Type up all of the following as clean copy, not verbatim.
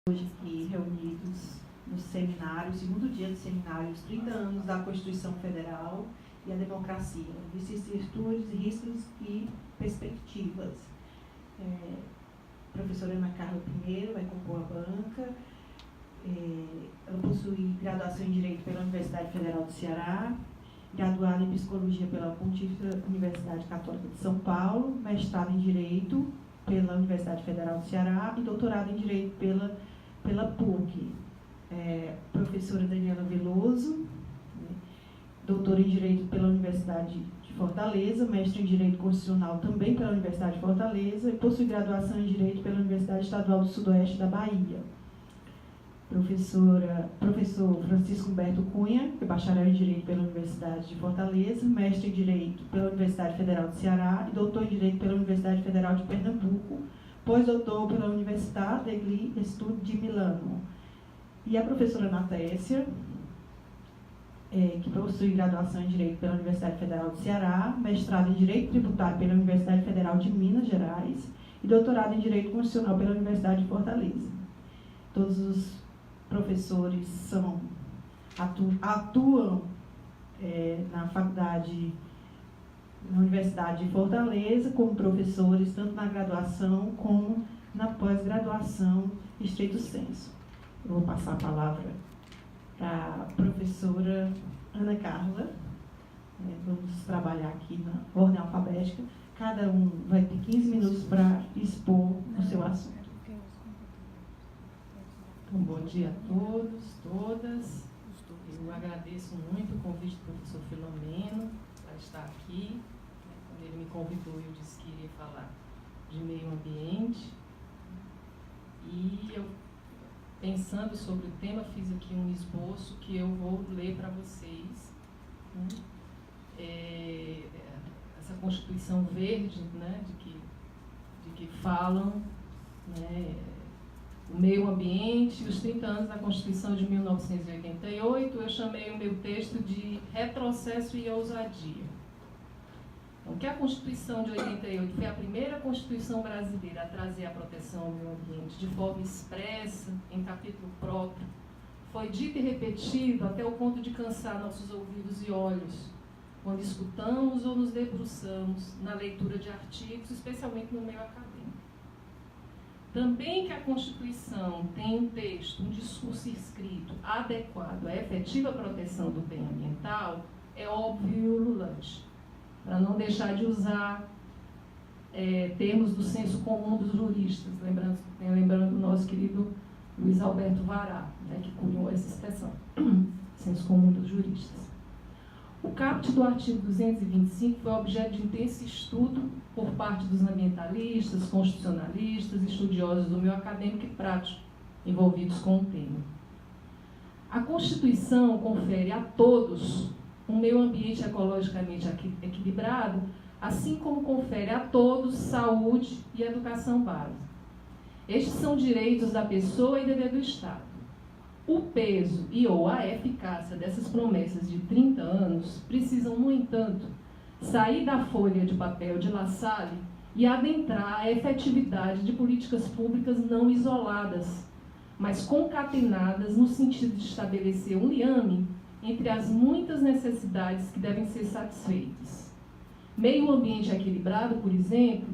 Hoje aqui reunidos no seminário, segundo dia do seminário, os 30 anos da Constituição Federal e a democracia, vicissitudes, riscos e perspectivas. Professora Ana Carla Pinheiro vai compor a banca. Ela possui graduação em Direito pela Universidade Federal do Ceará, graduada em Psicologia pela Pontifícia Universidade Católica de São Paulo, mestrado em Direito pela Universidade Federal do Ceará e doutorado em Direito pela PUC. Professora Daniela Veloso, doutora em Direito pela Universidade de Fortaleza, mestre em Direito Constitucional também pela Universidade de Fortaleza e possui graduação em Direito pela Universidade Estadual do Sudoeste da Bahia. Professor Francisco Humberto Cunha, que é bacharel em Direito pela Universidade de Fortaleza, mestre em Direito pela Universidade Federal do Ceará e doutor em Direito pela Universidade Federal de Pernambuco, pós-doutor pela Università degli Studi de Milano. E a professora Natécia, que possui graduação em Direito pela Universidade Federal do Ceará, mestrado em Direito Tributário pela Universidade Federal de Minas Gerais e doutorado em Direito Constitucional pela Universidade de Fortaleza. Todos os professores atuam na faculdade, na Universidade de Fortaleza, como professores, tanto na graduação como na pós-graduação, estrito sensu. Eu vou passar a palavra para a professora Ana Carla. Vamos trabalhar aqui na ordem alfabética. Cada um vai ter 15 minutos para expor o seu assunto. Então, bom dia a todos, todas. Eu agradeço muito o convite do professor Filomeno para estar aqui. Quando ele me convidou, eu disse que iria falar de meio ambiente. E eu, pensando sobre o tema, fiz aqui um esboço que eu vou ler para vocês. Essa Constituição Verde, né, de que falam, né, o meio ambiente, os 30 anos da Constituição de 1988, eu chamei o meu texto de Retrocesso e Ousadia. Então, que a Constituição de 88 foi a primeira Constituição brasileira a trazer a proteção ao meio ambiente de forma expressa, em capítulo próprio, foi dito e repetido até o ponto de cansar nossos ouvidos e olhos, quando escutamos ou nos debruçamos na leitura de artigos, especialmente no meio acadêmico. Também que a Constituição tem um texto, um discurso escrito adequado à efetiva proteção do bem ambiental, é óbvio e ululante, para não deixar de usar termos do senso comum dos juristas, lembrando o nosso querido Luiz Alberto Vará, né, que cunhou essa expressão, senso comum dos juristas. O caput do artigo 225 foi objeto de intenso estudo por parte dos ambientalistas, constitucionalistas, estudiosos do meio acadêmico e prático envolvidos com o tema. A Constituição confere a todos um meio ambiente ecologicamente equilibrado, assim como confere a todos saúde e educação básica. Estes são direitos da pessoa e dever do Estado. O peso e ou a eficácia dessas promessas de 30 anos precisam, no entanto, sair da folha de papel de La Salle e adentrar a efetividade de políticas públicas não isoladas, mas concatenadas no sentido de estabelecer um liame entre as muitas necessidades que devem ser satisfeitas. Meio ambiente equilibrado, por exemplo,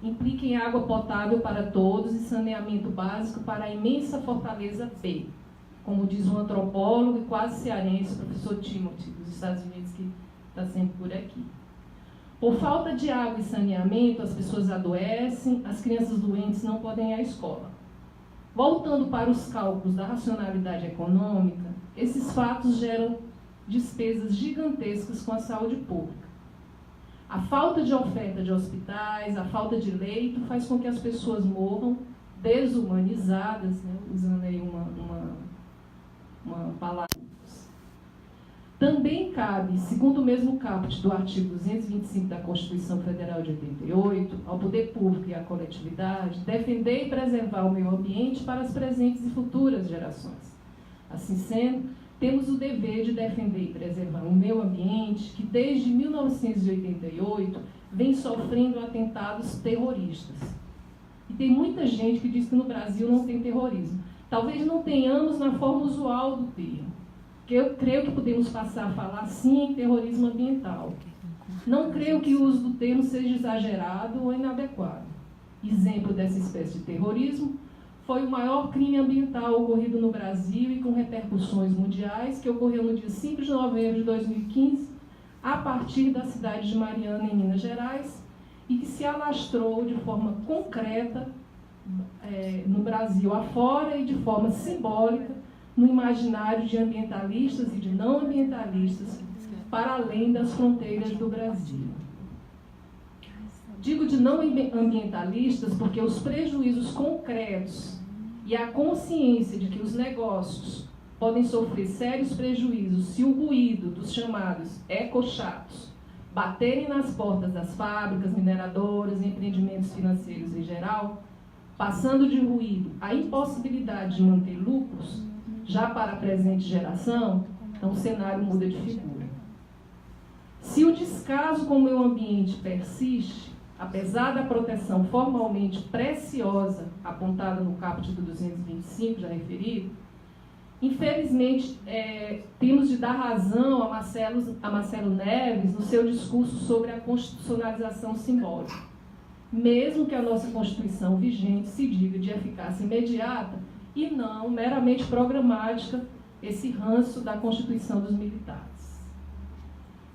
implica em água potável para todos e saneamento básico para a imensa fortaleza B, como diz um antropólogo e quase cearense, o professor Timothy, dos Estados Unidos, que está sempre por aqui. Por falta de água e saneamento, as pessoas adoecem, as crianças doentes não podem ir à escola. Voltando para os cálculos da racionalidade econômica, esses fatos geram despesas gigantescas com a saúde pública. A falta de oferta de hospitais, a falta de leito, faz com que as pessoas morram desumanizadas, né, usando aí uma palavra. Também cabe, segundo o mesmo caput do artigo 225 da Constituição Federal de 88, ao poder público e à coletividade, defender e preservar o meio ambiente para as presentes e futuras gerações. Assim sendo, temos o dever de defender e preservar um meio ambiente que, desde 1988, vem sofrendo atentados terroristas. E tem muita gente que diz que no Brasil não tem terrorismo. Talvez não tenhamos na forma usual do termo, que eu creio que podemos passar a falar sim em terrorismo ambiental. Não creio que o uso do termo seja exagerado ou inadequado. Exemplo dessa espécie de terrorismo foi o maior crime ambiental ocorrido no Brasil e com repercussões mundiais, que ocorreu no dia 5 de novembro de 2015, a partir da cidade de Mariana, em Minas Gerais, e que se alastrou de forma concreta no Brasil afora e de forma simbólica no imaginário de ambientalistas e de não ambientalistas para além das fronteiras do Brasil. Digo de não ambientalistas porque os prejuízos concretos e a consciência de que os negócios podem sofrer sérios prejuízos se o ruído dos chamados ecochatos baterem nas portas das fábricas, mineradoras e empreendimentos financeiros em geral, passando de ruído à impossibilidade de manter lucros, já para a presente geração, então o cenário muda de figura. Se o descaso com o meio ambiente persiste, apesar da proteção formalmente preciosa apontada no caput do 225, já referido, infelizmente temos de dar razão a Marcelo Neves no seu discurso sobre a constitucionalização simbólica. Mesmo que a nossa Constituição vigente se diga de eficácia imediata e não meramente programática, esse ranço da Constituição dos militares.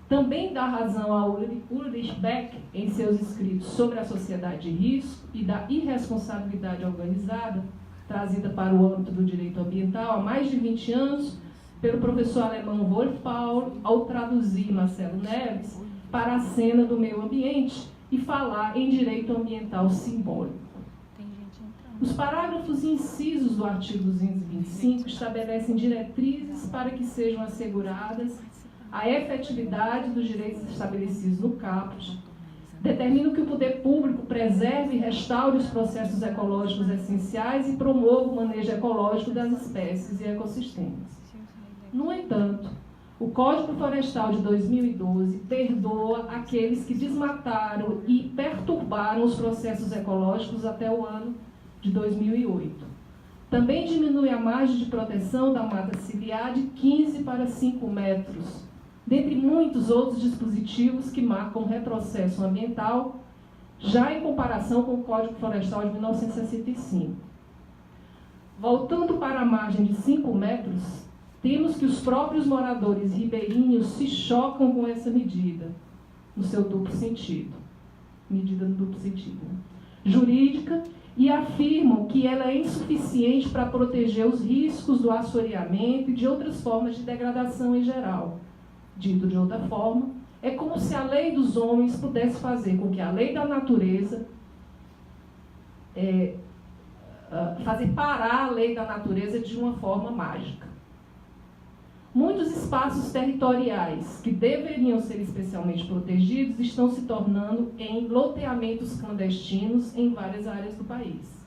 Também dá razão a Ulrich Beck em seus escritos sobre a sociedade de risco e da irresponsabilidade organizada, trazida para o âmbito do direito ambiental há mais de 20 anos, pelo professor alemão Wolf Paul, ao traduzir Marcelo Neves para a cena do meio ambiente e falar em direito ambiental simbólico. Os parágrafos e incisos do artigo 225 estabelecem diretrizes para que sejam asseguradas a efetividade dos direitos estabelecidos no caput, determinam que o poder público preserve e restaure os processos ecológicos essenciais e promova o manejo ecológico das espécies e ecossistemas. No entanto, o Código Florestal de 2012 perdoa aqueles que desmataram e perturbaram os processos ecológicos até o ano de 2008. Também diminui a margem de proteção da mata ciliar de 15 para 5 metros, dentre muitos outros dispositivos que marcam o retrocesso ambiental, já em comparação com o Código Florestal de 1965. Voltando para a margem de 5 metros, temos que os próprios moradores ribeirinhos se chocam com essa medida, no seu duplo sentido. Medida no duplo sentido, né? Jurídica, e afirmam que ela é insuficiente para proteger os riscos do assoreamento e de outras formas de degradação em geral. Dito de outra forma, é como se a lei dos homens pudesse fazer com que a lei da natureza, fazer parar a lei da natureza de uma forma mágica. Muitos espaços territoriais que deveriam ser especialmente protegidos estão se tornando em loteamentos clandestinos em várias áreas do país.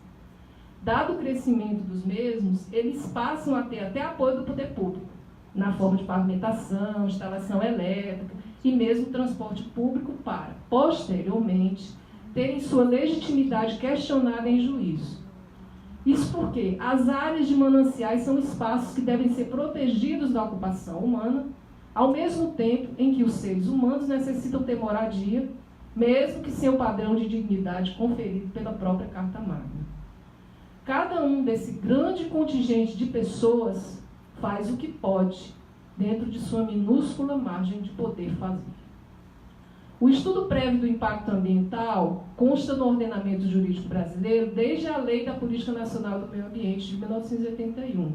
Dado o crescimento dos mesmos, eles passam a ter até apoio do poder público, na forma de pavimentação, instalação elétrica e mesmo transporte público para, posteriormente, terem sua legitimidade questionada em juízo. Isso porque as áreas de mananciais são espaços que devem ser protegidos da ocupação humana, ao mesmo tempo em que os seres humanos necessitam ter moradia, mesmo que sem o padrão de dignidade conferido pela própria Carta Magna. Cada um desse grande contingente de pessoas faz o que pode, dentro de sua minúscula margem de poder fazer. O estudo prévio do impacto ambiental consta no ordenamento jurídico brasileiro desde a Lei da Política Nacional do Meio Ambiente de 1981.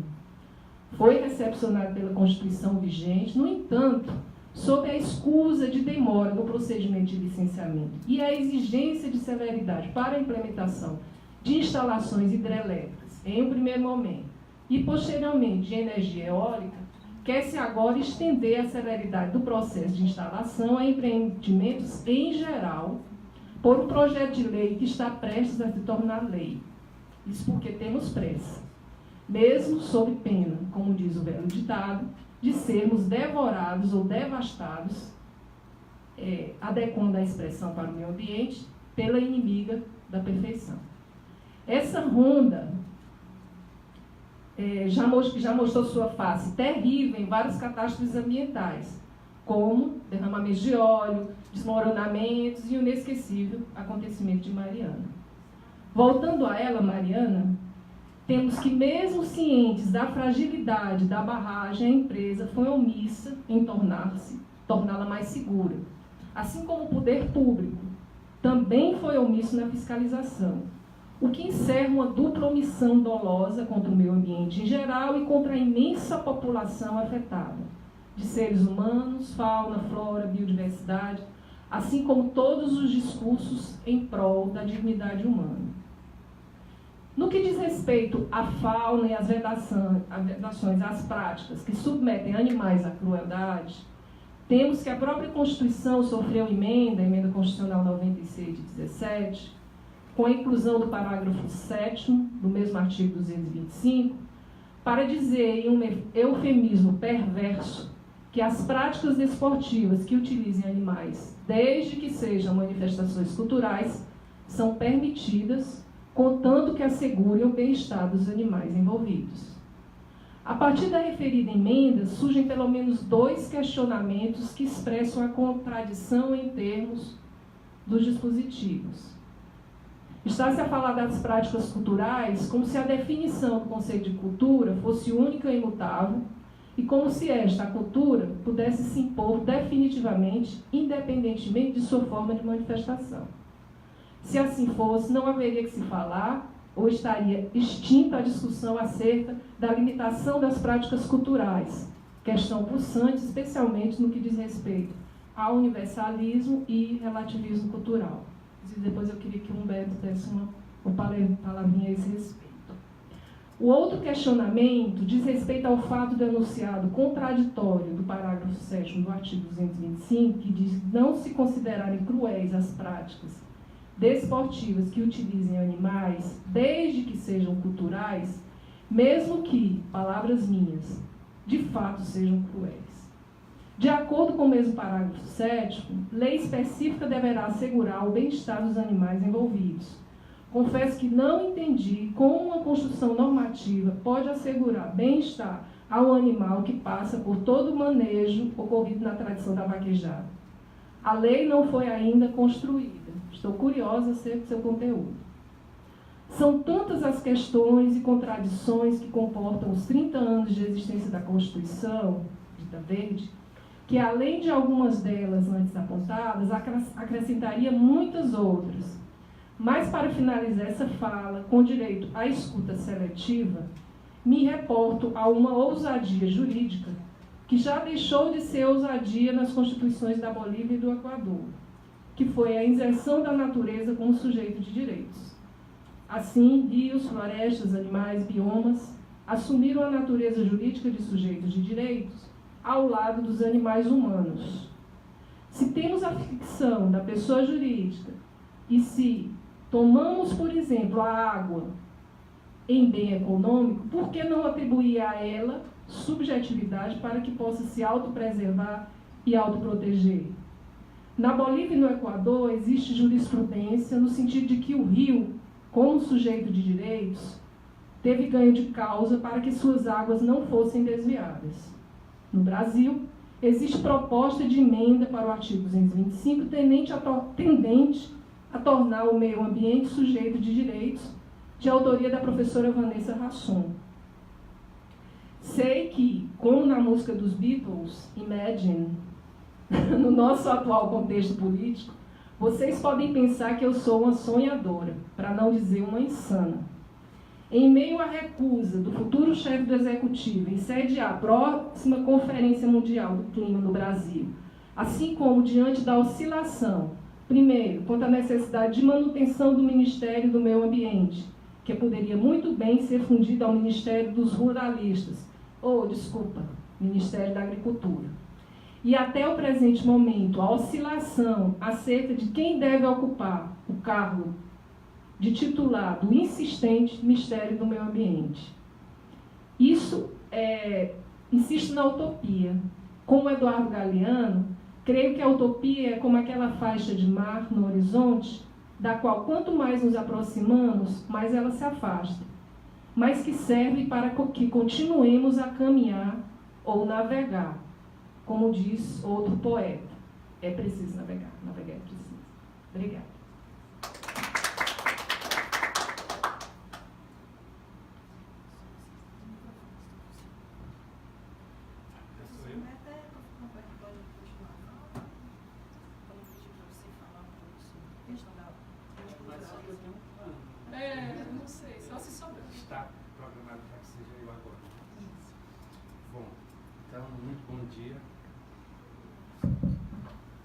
Foi recepcionado pela Constituição vigente, no entanto, sob a escusa de demora no procedimento de licenciamento e a exigência de celeridade para a implementação de instalações hidrelétricas em um primeiro momento e posteriormente de energia eólica, quer-se agora estender a celeridade do processo de instalação a empreendimentos em geral, por um projeto de lei que está prestes a se tornar lei. Isso porque temos pressa. Mesmo sob pena, como diz o velho ditado, de sermos devorados ou devastados, adequando a expressão para o meio ambiente, pela inimiga da perfeição. Essa ronda já mostrou sua face terrível em várias catástrofes ambientais, como derramamentos de óleo, desmoronamentos e o inesquecível acontecimento de Mariana. Voltando a ela, Mariana, temos que, mesmo cientes da fragilidade da barragem, a empresa foi omissa em torná-la mais segura, assim como o poder público também foi omisso na fiscalização, o que encerra uma dupla omissão dolosa contra o meio ambiente em geral e contra a imensa população afetada, de seres humanos, fauna, flora, biodiversidade, assim como todos os discursos em prol da dignidade humana. No que diz respeito à fauna e às vedações, às práticas que submetem animais à crueldade, temos que a própria Constituição sofreu emenda Constitucional 96 de 17, com a inclusão do parágrafo 7º do mesmo artigo 225, para dizer, em um eufemismo perverso, que as práticas desportivas que utilizem animais, desde que sejam manifestações culturais, são permitidas, contanto que assegurem o bem-estar dos animais envolvidos. A partir da referida emenda, surgem pelo menos 2 questionamentos que expressam a contradição em termos dos dispositivos. Está-se a falar das práticas culturais como se a definição do conceito de cultura fosse única e imutável e como se esta, a cultura, pudesse se impor definitivamente, independentemente de sua forma de manifestação. Se assim fosse, não haveria que se falar ou estaria extinta a discussão acerca da limitação das práticas culturais, questão pulsante, especialmente no que diz respeito ao universalismo e relativismo cultural. Depois eu queria que o Humberto desse uma palavrinha a esse respeito. O outro questionamento diz respeito ao fato do enunciado contraditório do parágrafo 7º do artigo 225, que diz não se considerarem cruéis as práticas desportivas que utilizem animais, desde que sejam culturais, mesmo que, palavras minhas, de fato sejam cruéis. De acordo com o mesmo parágrafo 7º, lei específica deverá assegurar o bem-estar dos animais envolvidos. Confesso que não entendi como uma construção normativa pode assegurar bem-estar a um animal que passa por todo o manejo ocorrido na tradição da vaquejada. A lei não foi ainda construída. Estou curiosa acerca do seu conteúdo. São tantas as questões e contradições que comportam os 30 anos de existência da Constituição, dita verde, que além de algumas delas antes apontadas, acrescentaria muitas outras. Mas para finalizar essa fala, com direito à escuta seletiva, me reporto a uma ousadia jurídica que já deixou de ser ousadia nas constituições da Bolívia e do Equador, que foi a inserção da natureza como sujeito de direitos. Assim, rios, florestas, animais, biomas assumiram a natureza jurídica de sujeitos de direitos ao lado dos animais humanos. Se temos a ficção da pessoa jurídica e se tomamos, por exemplo, a água em bem econômico, por que não atribuir a ela subjetividade para que possa se autopreservar e autoproteger? Na Bolívia e no Equador existe jurisprudência no sentido de que o rio, como sujeito de direitos, teve ganho de causa para que suas águas não fossem desviadas. No Brasil, existe proposta de emenda para o artigo 225 tendente a tornar o meio ambiente sujeito de direitos, de autoria da professora Vanessa Rasson. Sei que, como na música dos Beatles, Imagine, no nosso atual contexto político, vocês podem pensar que eu sou uma sonhadora, para não dizer uma insana. Em meio à recusa do futuro chefe do Executivo em sediar a próxima Conferência Mundial do Clima no Brasil, assim como diante da oscilação, primeiro, quanto à necessidade de manutenção do Ministério do Meio Ambiente, que poderia muito bem ser fundido ao Ministério dos Ruralistas, Ministério da Agricultura. E até o presente momento, a oscilação acerca de quem deve ocupar o cargo de titular do insistente Ministério do Meio Ambiente. Isso insisto na utopia. Como Eduardo Galeano, creio que a utopia é como aquela faixa de mar no horizonte, da qual quanto mais nos aproximamos, mais ela se afasta. mas que serve para que continuemos a caminhar ou navegar. Como diz outro poeta, é preciso navegar, navegar é preciso. Obrigada. Não sei, só se souber. Está programado para que seja eu agora. Bom, então, muito bom dia.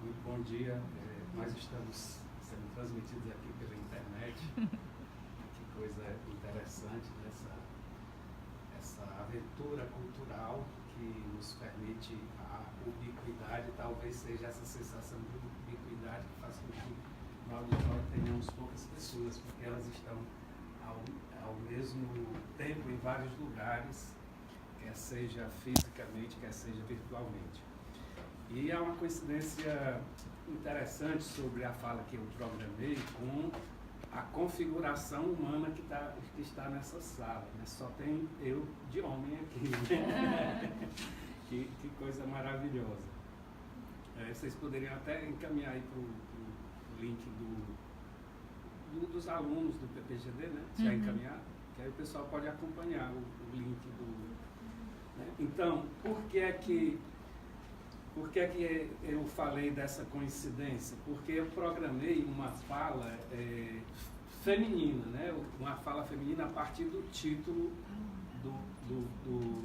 Muito bom dia. Nós estamos sendo transmitidos aqui pela internet. Que coisa interessante essa aventura cultural que nos permite a ubiquidade, talvez seja essa sensação de ubiquidade que faz com que no auditório tenhamos poucas pessoas, porque elas estão ao mesmo tempo em vários lugares, quer seja fisicamente, quer seja virtualmente. E há uma coincidência interessante sobre a fala que eu programei com a configuração humana que está nessa sala, né? Só tem eu de homem aqui. Que coisa maravilhosa. Vocês poderiam até encaminhar aí para o link dos alunos do PPGD, né? Já encaminhado, que aí o pessoal pode acompanhar o link né? Então, por que é que eu falei dessa coincidência? Porque eu programei uma fala feminina, né? Uma fala feminina a partir do título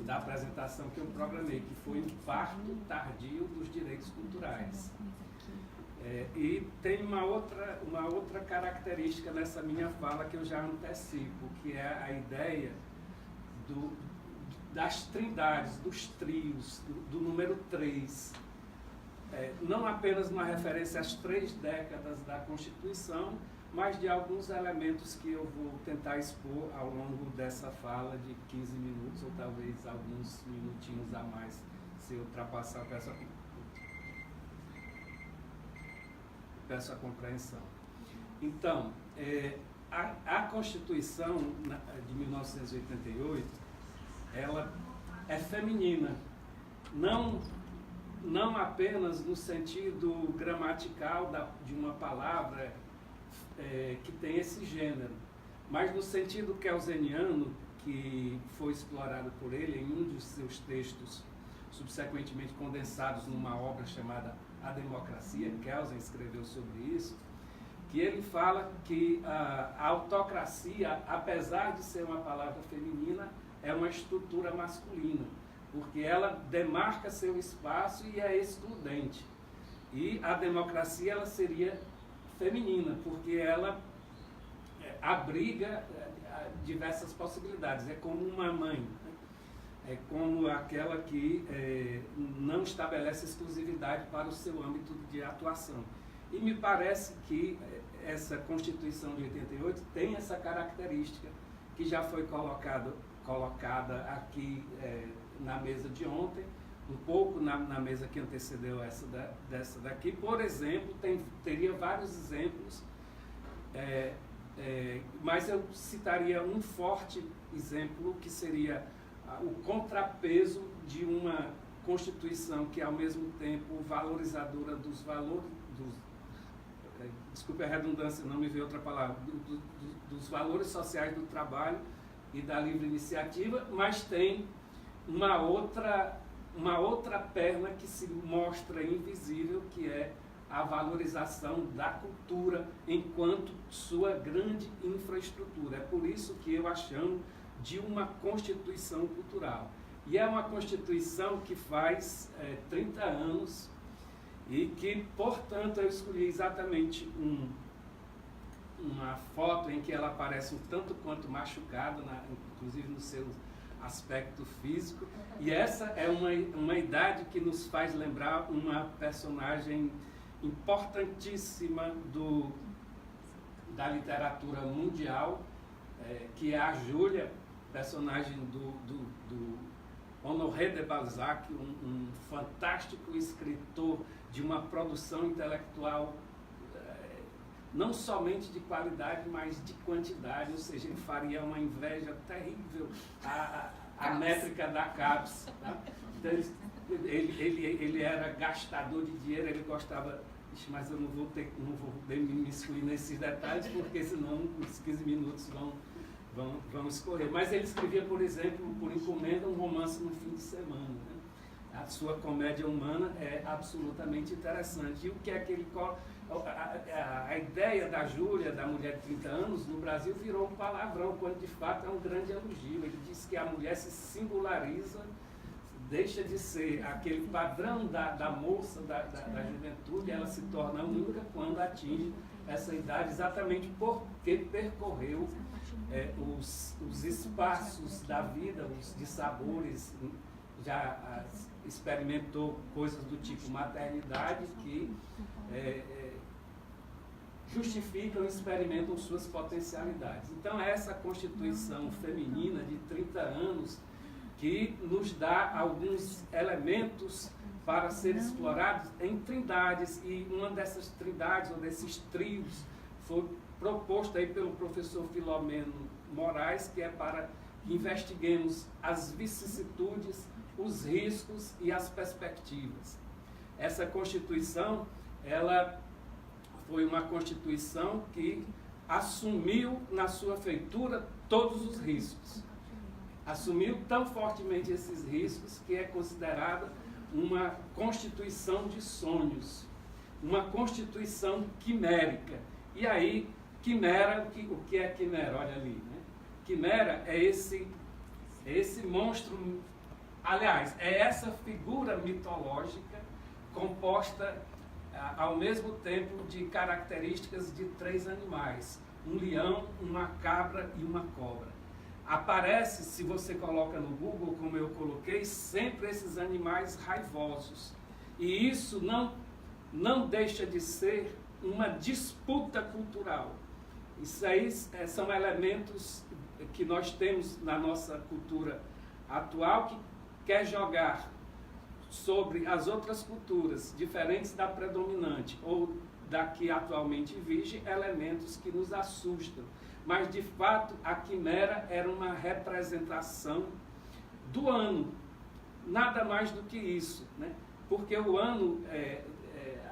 da apresentação que eu programei, que foi o parto tardio dos direitos culturais. E tem uma outra característica nessa minha fala que eu já antecipo, que é a ideia das trindades, dos trios, do número 3. Não apenas uma referência às 3 décadas da Constituição, mas de alguns elementos que eu vou tentar expor ao longo dessa fala de 15 minutos, ou talvez alguns minutinhos a mais, se eu ultrapassar, peço a compreensão. Então, a Constituição de 1988, ela é feminina, não apenas no sentido gramatical de uma palavra que tem esse gênero, mas no sentido kelseniano, que foi explorado por ele em um dos seus textos, subsequentemente condensados numa obra chamada A Democracia. Kelsen escreveu sobre isso, que ele fala que a autocracia, apesar de ser uma palavra feminina, é uma estrutura masculina, porque ela demarca seu espaço e é excludente. E a democracia ela seria feminina, porque ela abriga diversas possibilidades. É como uma mãe, né? É como aquela que não estabelece exclusividade para o seu âmbito de atuação. E me parece que essa Constituição de 88 tem essa característica que já foi colocada aqui na mesa de ontem, um pouco na mesa que antecedeu dessa daqui. Por exemplo, teria vários exemplos, mas eu citaria um forte exemplo, que seria o contrapeso de uma Constituição que, ao mesmo tempo, valorizadora dos valores, desculpe a redundância, não me veio outra palavra, dos valores sociais do trabalho e da livre iniciativa, mas tem uma outra perna que se mostra invisível, que é a valorização da cultura enquanto sua grande infraestrutura. É por isso que eu a chamo de uma Constituição cultural. E é uma Constituição que faz 30 anos e que, portanto, eu escolhi exatamente uma foto em que ela aparece um tanto quanto machucada, inclusive no seu aspecto físico, e essa é uma idade que nos faz lembrar uma personagem importantíssima da literatura mundial, que é a Júlia, personagem do Honoré de Balzac, um fantástico escritor de uma produção intelectual não somente de qualidade, mas de quantidade, ou seja, ele faria uma inveja terrível à métrica da CAPES. Tá? Então, ele era gastador de dinheiro, ele gostava, mas eu não vou me imiscuir nesses detalhes, porque senão os 15 minutos vão escorrer. Mas ele escrevia, por exemplo, por encomenda, um romance no fim de semana. Né? A sua comédia humana é absolutamente interessante. E o que é que ele... A ideia da Júlia, da mulher de 30 anos, no Brasil virou um palavrão, quando de fato é um grande elogio. Ele diz que a mulher se singulariza, deixa de ser aquele padrão da moça, da juventude, ela se torna única quando atinge essa idade, exatamente porque percorreu os espaços da vida, os dissabores, já experimentou coisas do tipo maternidade que justificam e experimentam suas potencialidades. Então, essa constituição feminina de 30 anos que nos dá alguns elementos para ser explorados em trindades, e uma dessas trindades, ou desses trios, foi proposto aí pelo professor Filomeno Moraes, que é para que investiguemos as vicissitudes, os riscos e as perspectivas. Essa Constituição, ela foi uma Constituição que assumiu na sua feitura todos os riscos. Assumiu tão fortemente esses riscos que é considerada uma Constituição de sonhos, uma Constituição quimérica. E aí, quimera, o que é quimera? Olha ali, né? Quimera é esse monstro, aliás, é essa figura mitológica composta ao mesmo tempo de características de 3 animais, um leão, uma cabra e uma cobra. Aparece, se você coloca no Google, como eu coloquei, sempre esses animais raivosos. E isso não deixa de ser uma disputa cultural. Isso aí são elementos que nós temos na nossa cultura atual, que quer jogar sobre as outras culturas, diferentes da predominante, ou da que atualmente vige, elementos que nos assustam. Mas, de fato, a quimera era uma representação do ano, nada mais do que isso, né? Porque o ano,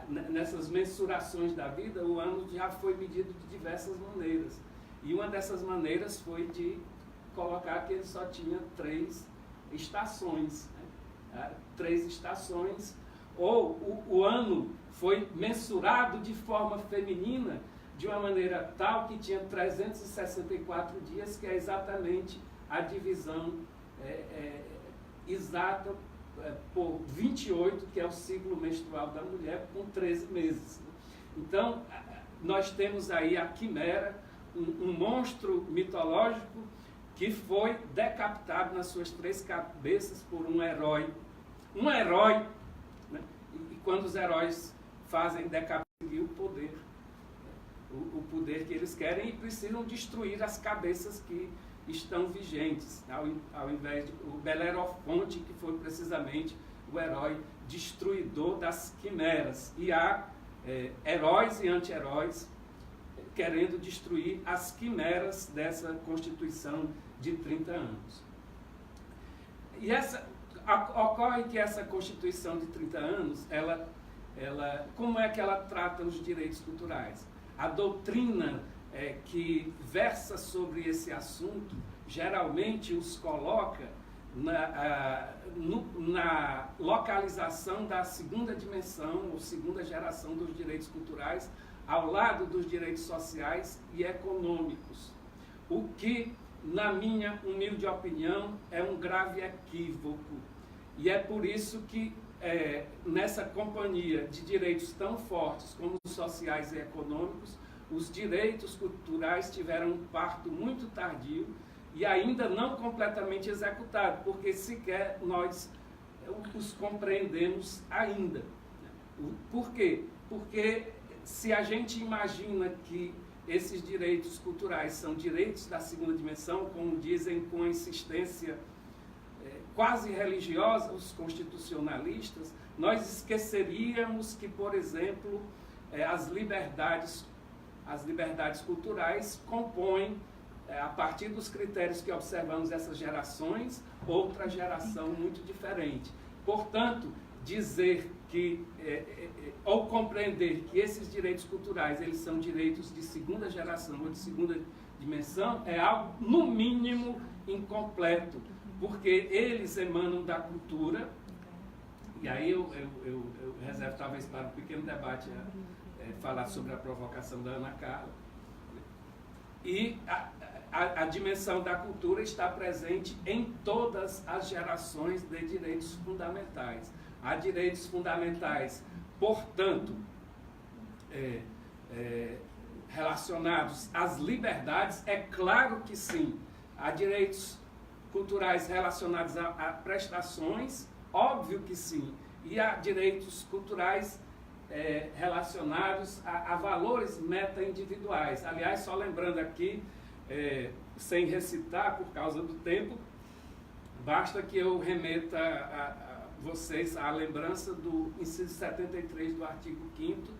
nessas mensurações da vida, o ano já foi medido de diversas maneiras. E uma dessas maneiras foi de colocar que ele só tinha 3 estações, né? 3 estações, ou o ano foi mensurado de forma feminina, de uma maneira tal que tinha 364 dias, que é exatamente a divisão exata por 28, que é o ciclo menstrual da mulher, com 13 meses. Então, nós temos aí a quimera, um monstro mitológico que foi decapitado nas suas 3 cabeças por um herói. Um herói, né? E quando os heróis fazem decapitar o poder, o poder que eles querem, e precisam destruir as cabeças que estão vigentes, ao invés de o Belerofonte, que foi precisamente o herói destruidor das quimeras. E há heróis e anti-heróis querendo destruir as quimeras dessa Constituição de 30 anos. E ocorre que essa Constituição de 30 anos, como é que ela trata os direitos culturais? A doutrina que versa sobre esse assunto, geralmente os coloca na localização da segunda dimensão, ou segunda geração dos direitos culturais, ao lado dos direitos sociais e econômicos. O que, na minha humilde opinião, é um grave equívoco. E é por isso que, nessa companhia de direitos tão fortes como os sociais e econômicos, os direitos culturais tiveram um parto muito tardio e ainda não completamente executado, porque sequer nós os compreendemos ainda. Por quê? Porque se a gente imagina que esses direitos culturais são direitos da segunda dimensão, como dizem com insistência quase religiosa os constitucionalistas, nós esqueceríamos que, por exemplo, as liberdades as liberdades culturais compõem, a partir dos critérios que observamos essas gerações, outra geração muito diferente. Portanto, dizer que, ou compreender que esses direitos culturais eles são direitos de segunda geração ou de segunda dimensão, é algo, no mínimo, incompleto, porque eles emanam da cultura, e aí eu reservo talvez para um pequeno debate falar sobre a provocação da Ana Carla, e a dimensão da cultura está presente em todas as gerações de direitos fundamentais. Há direitos fundamentais, portanto, relacionados às liberdades, é claro que sim. Há direitos culturais relacionados a prestações, óbvio que sim. E há direitos culturais relacionados a valores meta-individuais. Aliás, só lembrando aqui, sem recitar por causa do tempo, basta que eu remeta a vocês a lembrança do inciso 73 do artigo 5º,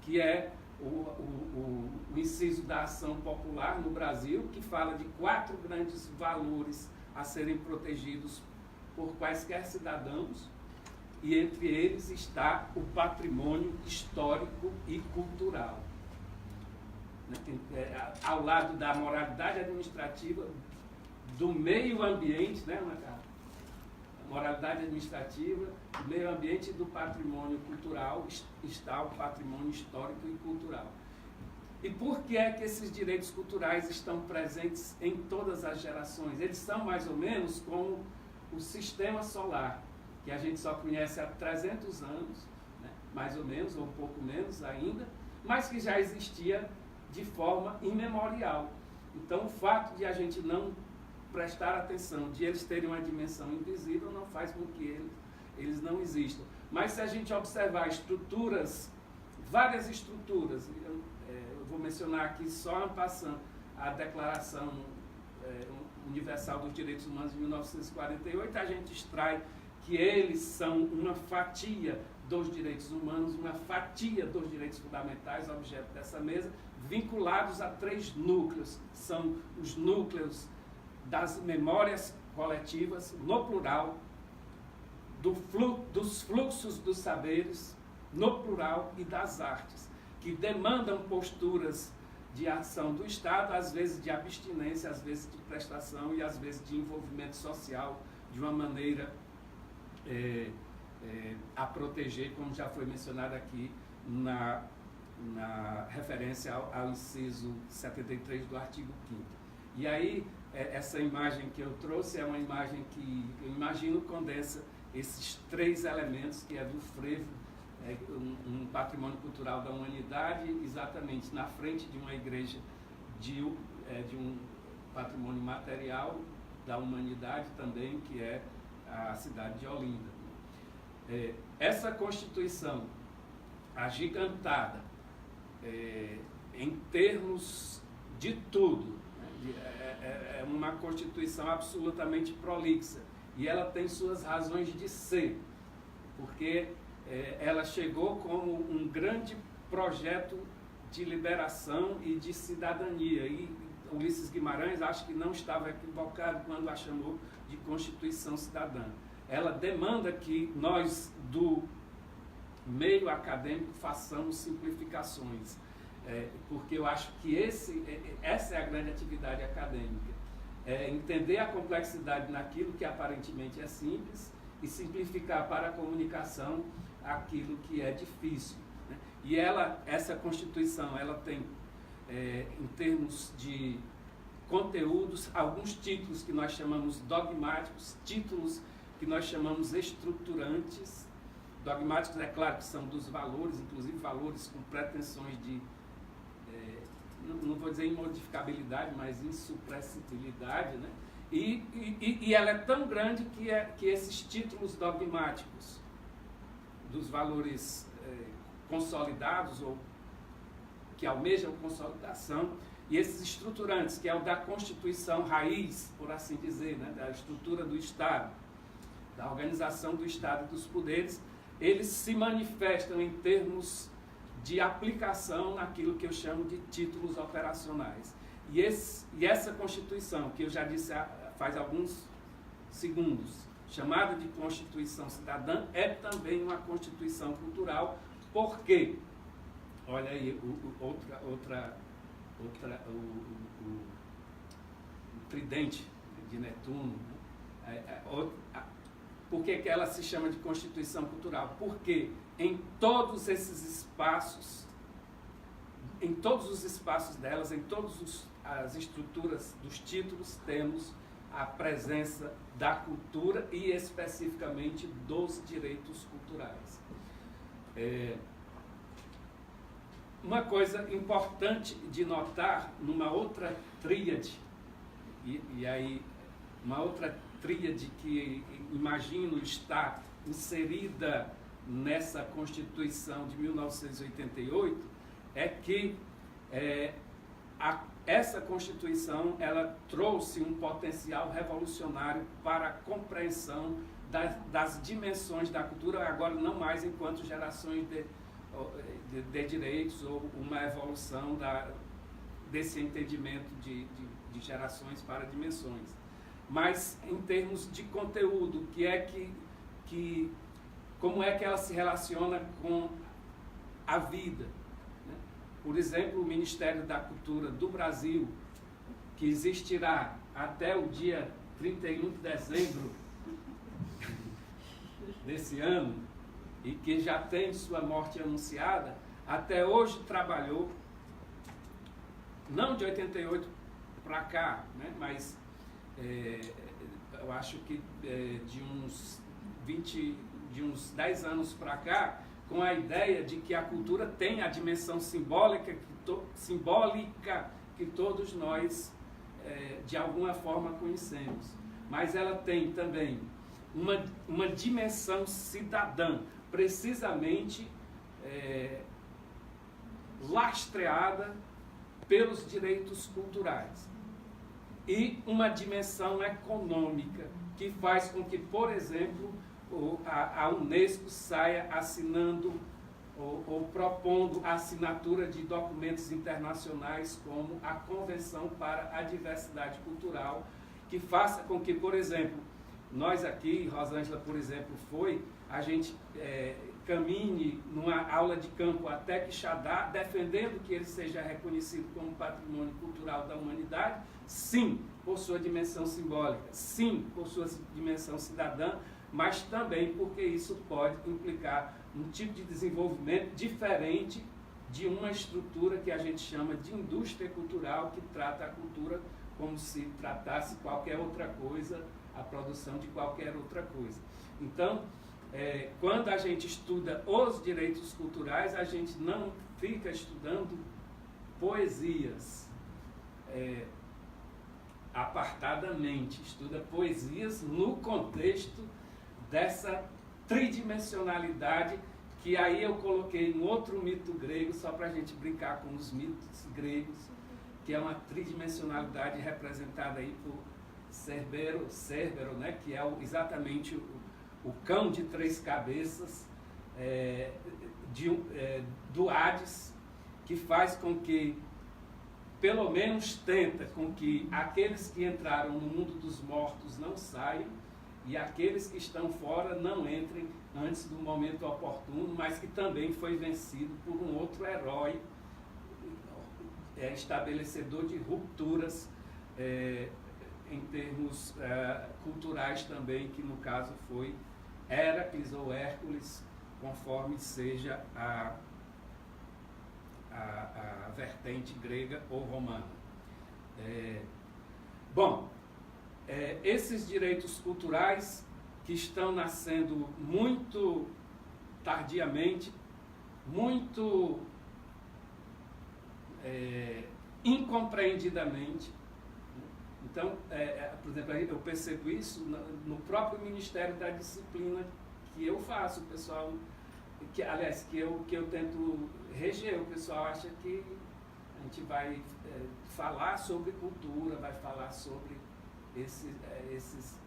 que é o inciso da ação popular no Brasil, que fala de 4 grandes valores a serem protegidos por quaisquer cidadãos, e entre eles está o patrimônio histórico e cultural. Ao lado da moralidade administrativa, do meio ambiente, né, Ana? Moralidade administrativa, do meio ambiente e do patrimônio cultural, está o patrimônio histórico e cultural. E por que é que esses direitos culturais estão presentes em todas as gerações? Eles são mais ou menos como o sistema solar, que a gente só conhece há 300 anos, né, mais ou menos, ou um pouco menos ainda, mas que já existia de forma imemorial. Então, o fato de a gente não prestar atenção, de eles terem uma dimensão invisível, não faz com que eles não existam. Mas se a gente observar estruturas, várias estruturas, eu vou mencionar aqui só en passant a Declaração Universal dos Direitos Humanos de 1948, a gente extrai que eles são uma fatia dos direitos humanos, uma fatia dos direitos fundamentais, objeto dessa mesa, vinculados a 3 núcleos. São os núcleos das memórias coletivas, no plural, dos fluxos dos saberes, no plural, e das artes, que demandam posturas de ação do Estado, às vezes de abstinência, às vezes de prestação e às vezes de envolvimento social, de uma maneira a proteger, como já foi mencionado aqui na referência ao inciso 73 do artigo 5º. E aí, essa imagem que eu trouxe é uma imagem que eu imagino condensa esses 3 elementos, que é do frevo, um patrimônio cultural da humanidade, exatamente na frente de uma igreja de um patrimônio material da humanidade também, que é a cidade de Olinda. Essa Constituição agigantada, em termos de tudo, é uma Constituição absolutamente prolixa, e ela tem suas razões de ser, porque ela chegou como um grande projeto de liberação e de cidadania, e Ulisses Guimarães acho que não estava equivocado quando a chamou de Constituição Cidadã. Ela demanda que nós, do meio acadêmico, façamos simplificações, porque eu acho que essa é a grande atividade acadêmica, entender a complexidade naquilo que aparentemente é simples e simplificar para a comunicação aquilo que é difícil, né? E essa Constituição, ela tem, em termos de conteúdos, alguns títulos que nós chamamos dogmáticos, títulos que nós chamamos estruturantes. Dogmáticos, é claro, que são dos valores, inclusive valores com pretensões de, não vou dizer imodificabilidade, mas insupressibilidade, né? E ela é tão grande que esses títulos dogmáticos dos valores consolidados, ou que almejam consolidação, e esses estruturantes, que é o da Constituição raiz, por assim dizer, né, da estrutura do Estado, da organização do Estado e dos poderes, eles se manifestam em termos de aplicação naquilo que eu chamo de títulos operacionais. E essa Constituição, que eu já disse faz alguns segundos, chamada de Constituição Cidadã, é também uma Constituição cultural, porque, olha aí, o tridente de Netuno, né? Por que ela se chama de Constituição Cultural? Porque em todos esses espaços, em todos os espaços delas, em todas as estruturas dos títulos, temos a presença da cultura e especificamente dos direitos culturais. Uma coisa importante de notar numa outra tríade, e aí uma outra tríade que imagino estar inserida nessa Constituição de 1988, é que essa Constituição ela trouxe um potencial revolucionário para a compreensão das dimensões da cultura, agora não mais enquanto gerações de direitos ou uma evolução desse entendimento de gerações para dimensões. Mas em termos de conteúdo, como é que ela se relaciona com a vida? Por exemplo, o Ministério da Cultura do Brasil, que existirá até o dia 31 de dezembro desse ano, e que já tem sua morte anunciada, até hoje trabalhou, não de 88 para cá, né, mas eu acho que de uns 10 anos para cá, com a ideia de que a cultura tem a dimensão simbólica que todos nós, de alguma forma, conhecemos. Mas ela tem também uma dimensão cidadã, precisamente lastreada pelos direitos culturais. E uma dimensão econômica, que faz com que, por exemplo, a Unesco saia assinando ou propondo a assinatura de documentos internacionais como a Convenção para a Diversidade Cultural, que faça com que, por exemplo, nós aqui, Rosângela, por exemplo, a gente caminhe numa aula de campo até Quixadá, defendendo que ele seja reconhecido como patrimônio cultural da humanidade, sim, por sua dimensão simbólica, sim, por sua dimensão cidadã, mas também porque isso pode implicar um tipo de desenvolvimento diferente de uma estrutura que a gente chama de indústria cultural, que trata a cultura como se tratasse qualquer outra coisa, a produção de qualquer outra coisa. Então, quando a gente estuda os direitos culturais, a gente não fica estudando poesias apartadamente, estuda poesias no contexto dessa tridimensionalidade, que aí eu coloquei um outro mito grego, só para a gente brincar com os mitos gregos, que é uma tridimensionalidade representada aí por Cérbero, né, que é exatamente o cão de 3 cabeças do Hades, que faz com que, pelo menos tenta com que aqueles que entraram no mundo dos mortos não saiam, e aqueles que estão fora não entrem antes do momento oportuno, mas que também foi vencido por um outro herói, estabelecedor de rupturas em termos culturais também, que no caso foi Héracles ou Hércules, conforme seja a vertente grega ou romana. Esses direitos culturais que estão nascendo muito tardiamente, muito incompreendidamente. Então, por exemplo, eu percebo isso no próprio Ministério da Disciplina que eu faço, o pessoal, que eu tento reger. O pessoal acha que a gente vai falar sobre cultura, vai falar sobre esses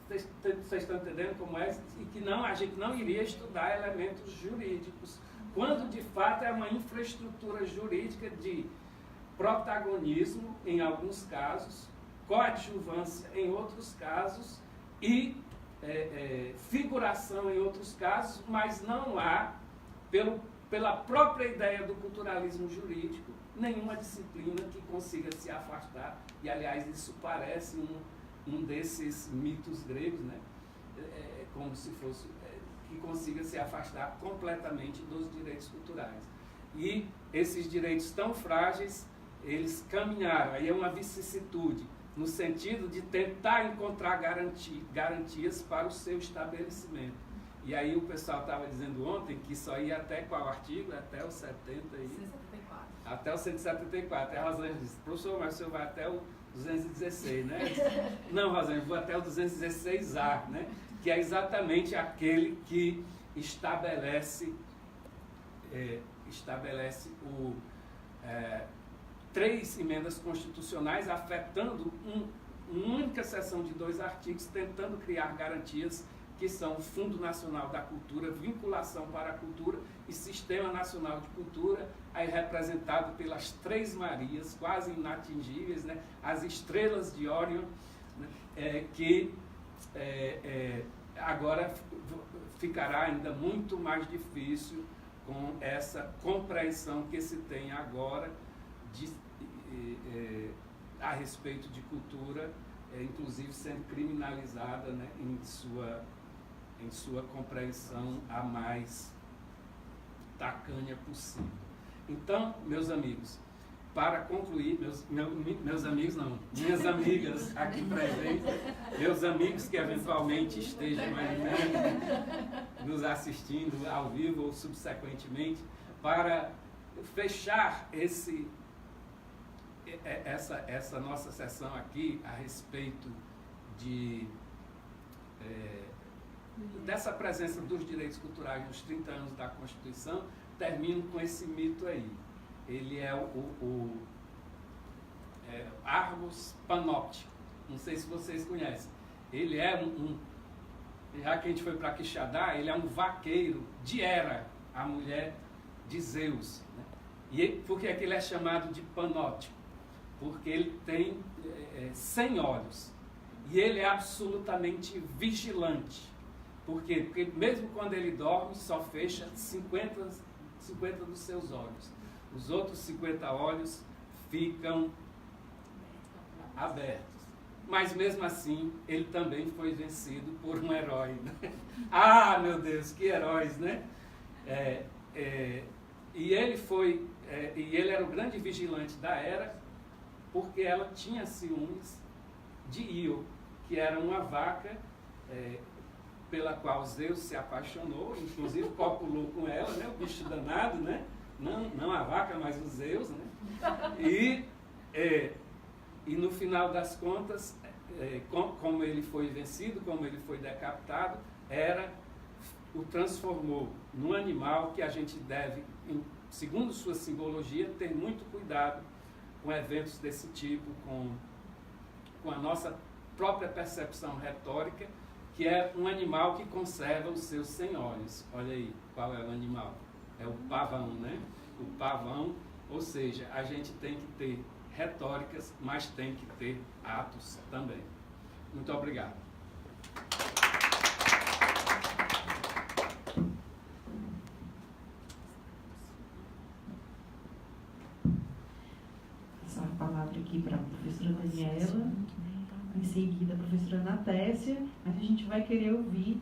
vocês estão entendendo como é? E que a gente não iria estudar elementos jurídicos, quando de fato é uma infraestrutura jurídica de protagonismo em alguns casos, coadjuvância em outros casos e figuração em outros casos, mas não há, pela própria ideia do culturalismo jurídico, nenhuma disciplina que consiga se afastar, e aliás isso parece um desses mitos gregos, né? Como se fosse, que consiga se afastar completamente dos direitos culturais. E esses direitos tão frágeis, eles caminharam, aí é uma vicissitude, no sentido de tentar encontrar garantias para o seu estabelecimento. E aí o pessoal estava dizendo ontem que só ia até qual artigo? Até o 70 e... 174. Até o 174. A Rosângela disse, professor, mas o senhor vai até o 216, né? Não, Rosângela, vou até o 216A, né? Que é exatamente aquele que estabelece 3 emendas constitucionais afetando uma única seção de 2 artigos, tentando criar garantias que são o Fundo Nacional da Cultura, vinculação para a cultura e Sistema Nacional de Cultura, aí representado pelas 3 Marias, quase inatingíveis, né? As estrelas de Órion, né? Que agora ficará ainda muito mais difícil com essa compreensão que se tem agora a respeito de cultura, inclusive sendo criminalizada, né, em sua compreensão a mais tacanha possível. Então, meus amigos, para concluir, meus amigos não, minhas amigas aqui presentes, meus amigos que eventualmente estejam nos assistindo ao vivo ou subsequentemente, para fechar essa nossa sessão aqui a respeito dessa presença dos direitos culturais nos 30 anos da Constituição, termino com esse mito aí. Ele é o Argos Panóptico. Não sei se vocês conhecem. Ele é já que a gente foi para Quixadá, ele é um vaqueiro de Hera, a mulher de Zeus. Né? E por que é que ele é chamado de panóptico? Porque ele tem 100 olhos. E ele é absolutamente vigilante. Por quê? Porque mesmo quando ele dorme, só fecha 50 dos seus olhos. Os outros 50 olhos ficam abertos. Mas mesmo assim, ele também foi vencido por um herói. Né? Ah, meu Deus, que heróis, né? E ele era o grande vigilante da Hera, porque ela tinha ciúmes de Io, que era uma vaca pela qual Zeus se apaixonou, inclusive copulou com ela, né? O bicho danado, né? Não a vaca, mas o Zeus, né? E no final das contas, como ele foi vencido, como ele foi decapitado, Hera o transformou num animal que a gente deve, segundo sua simbologia, ter muito cuidado com eventos desse tipo, com a nossa própria percepção retórica, que é um animal que conserva os seus 100 olhos. Olha aí, qual é o animal? É o pavão, né? O pavão, ou seja, a gente tem que ter retóricas, mas tem que ter atos também. Muito obrigado. Passar a palavra aqui para a professora Daniela, em seguida a professora Natécia, mas a gente vai querer ouvir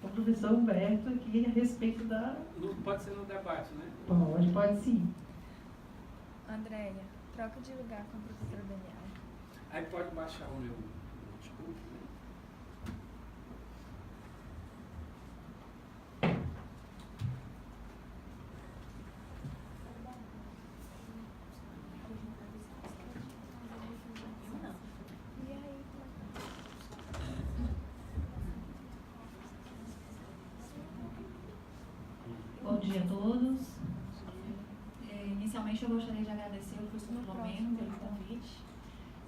o professor Humberto aqui a respeito da... Pode ser no debate, né? Pode sim. Andréia, troca de lugar com a professora Daniela. Aí pode baixar o meu notebook, né? E aí? Bom dia a todos. Inicialmente eu gostaria de agradecer ao professor Filomeno pelo convite,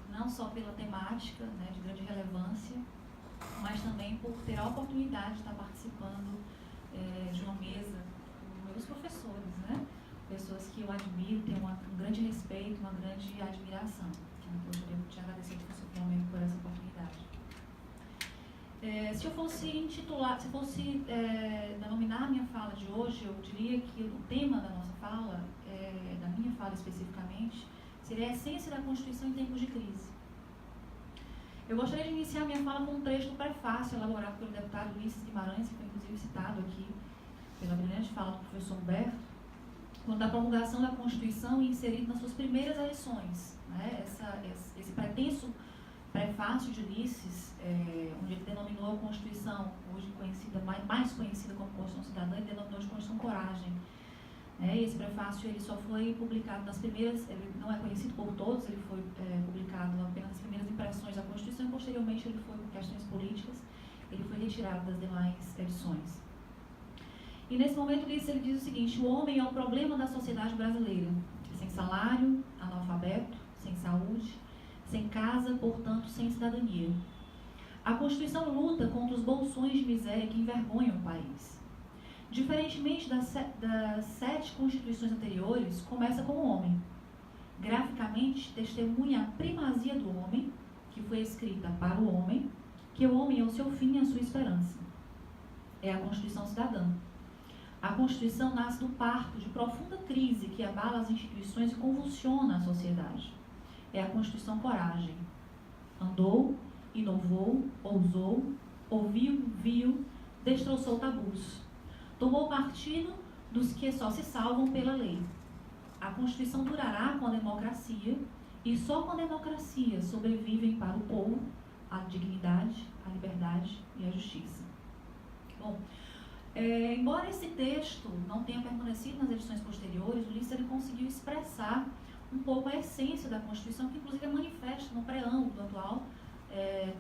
não só pela temática, né, de grande relevância, mas também por ter a oportunidade de estar participando de uma mesa, como pelos professores, né? Pessoas que eu admiro, tenho um grande respeito, uma grande admiração. Então, eu gostaria de te agradecer, professor Filomeno, por essa oportunidade. Se eu fosse intitular, se eu fosse denominar a minha fala de hoje, eu diria que o tema da nossa fala, da minha fala especificamente, seria a essência da Constituição em tempos de crise. Eu gostaria de iniciar minha fala com um trecho do prefácio elaborado pelo deputado Ulisses Guimarães, que foi inclusive citado aqui pela brilhante fala do professor Humberto, quando da promulgação da Constituição e inserido nas suas primeiras eleições. Né? Esse pretenso prefácio de Ulisses, onde ele denominou a Constituição, hoje conhecida, mais conhecida como Constituição Cidadã, ele denominou de Constituição Coragem. E esse prefácio ele só foi publicado nas primeiras, ele não é conhecido por todos, ele foi publicado apenas nas primeiras impressões da Constituição e posteriormente ele foi, por questões políticas, ele foi retirado das demais edições. E nesse momento ele diz o seguinte: o homem é o problema da sociedade brasileira, sem salário, analfabeto, sem saúde, sem casa, portanto sem cidadania. A Constituição luta contra os bolsões de miséria que envergonham o país. Diferentemente das 7 constituições anteriores, começa com o homem. Graficamente, testemunha a primazia do homem, que foi escrita para o homem, que o homem é o seu fim e a sua esperança. É a Constituição Cidadã. A Constituição nasce do parto de profunda crise que abala as instituições e convulsiona a sociedade. É a Constituição Coragem. Andou, inovou, ousou, ouviu, viu, destroçou tabus. Tomou partido dos que só se salvam pela lei. A Constituição durará com a democracia e só com a democracia sobrevivem para o povo a dignidade, a liberdade e a justiça. Bom, embora esse texto não tenha permanecido nas edições posteriores, Ulisses ele conseguiu expressar um pouco a essência da Constituição, que inclusive é manifesta no preâmbulo do atual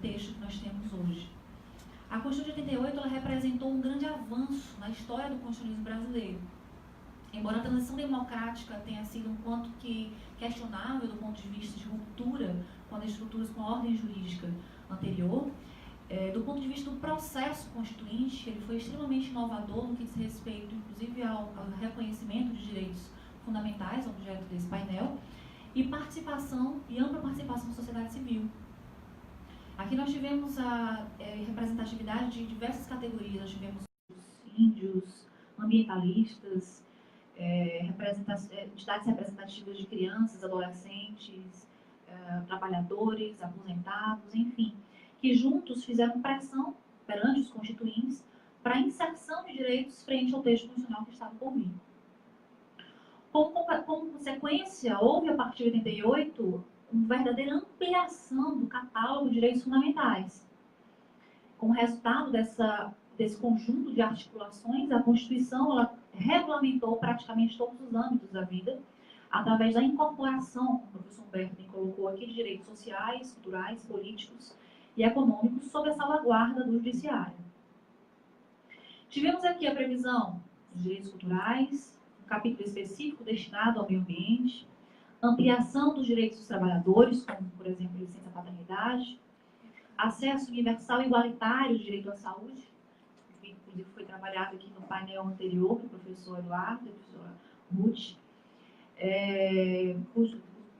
texto que nós temos hoje. A Constituição de 88 ela representou um grande avanço na história do constitucionalismo brasileiro. Embora a transição democrática tenha sido um quanto que questionável do ponto de vista de ruptura com as estruturas com a ordem jurídica anterior, do ponto de vista do processo constituinte, ele foi extremamente inovador no que diz respeito, inclusive, ao reconhecimento de direitos fundamentais, objeto desse painel, e participação e ampla participação da sociedade civil. Aqui nós tivemos a representatividade de diversas categorias. Nós tivemos os índios, ambientalistas, entidades representativas de crianças, adolescentes, trabalhadores, aposentados, enfim, que juntos fizeram pressão perante os constituintes para a inserção de direitos frente ao texto constitucional que estava por vir. Como consequência, houve a partir de 88 uma verdadeira ampliação do catálogo de direitos fundamentais. Como resultado desse conjunto de articulações, a Constituição ela regulamentou praticamente todos os âmbitos da vida, através da incorporação, como o professor Humberto bem colocou aqui, de direitos sociais, culturais, políticos e econômicos, sob a salvaguarda do judiciário. Tivemos aqui a previsão dos direitos culturais, um capítulo específico destinado ao meio ambiente, ampliação dos direitos dos trabalhadores, como, por exemplo, licença paternidade, acesso universal e igualitário de direito à saúde, que inclusive foi trabalhado aqui no painel anterior, do professor Eduardo e da professora Ruth,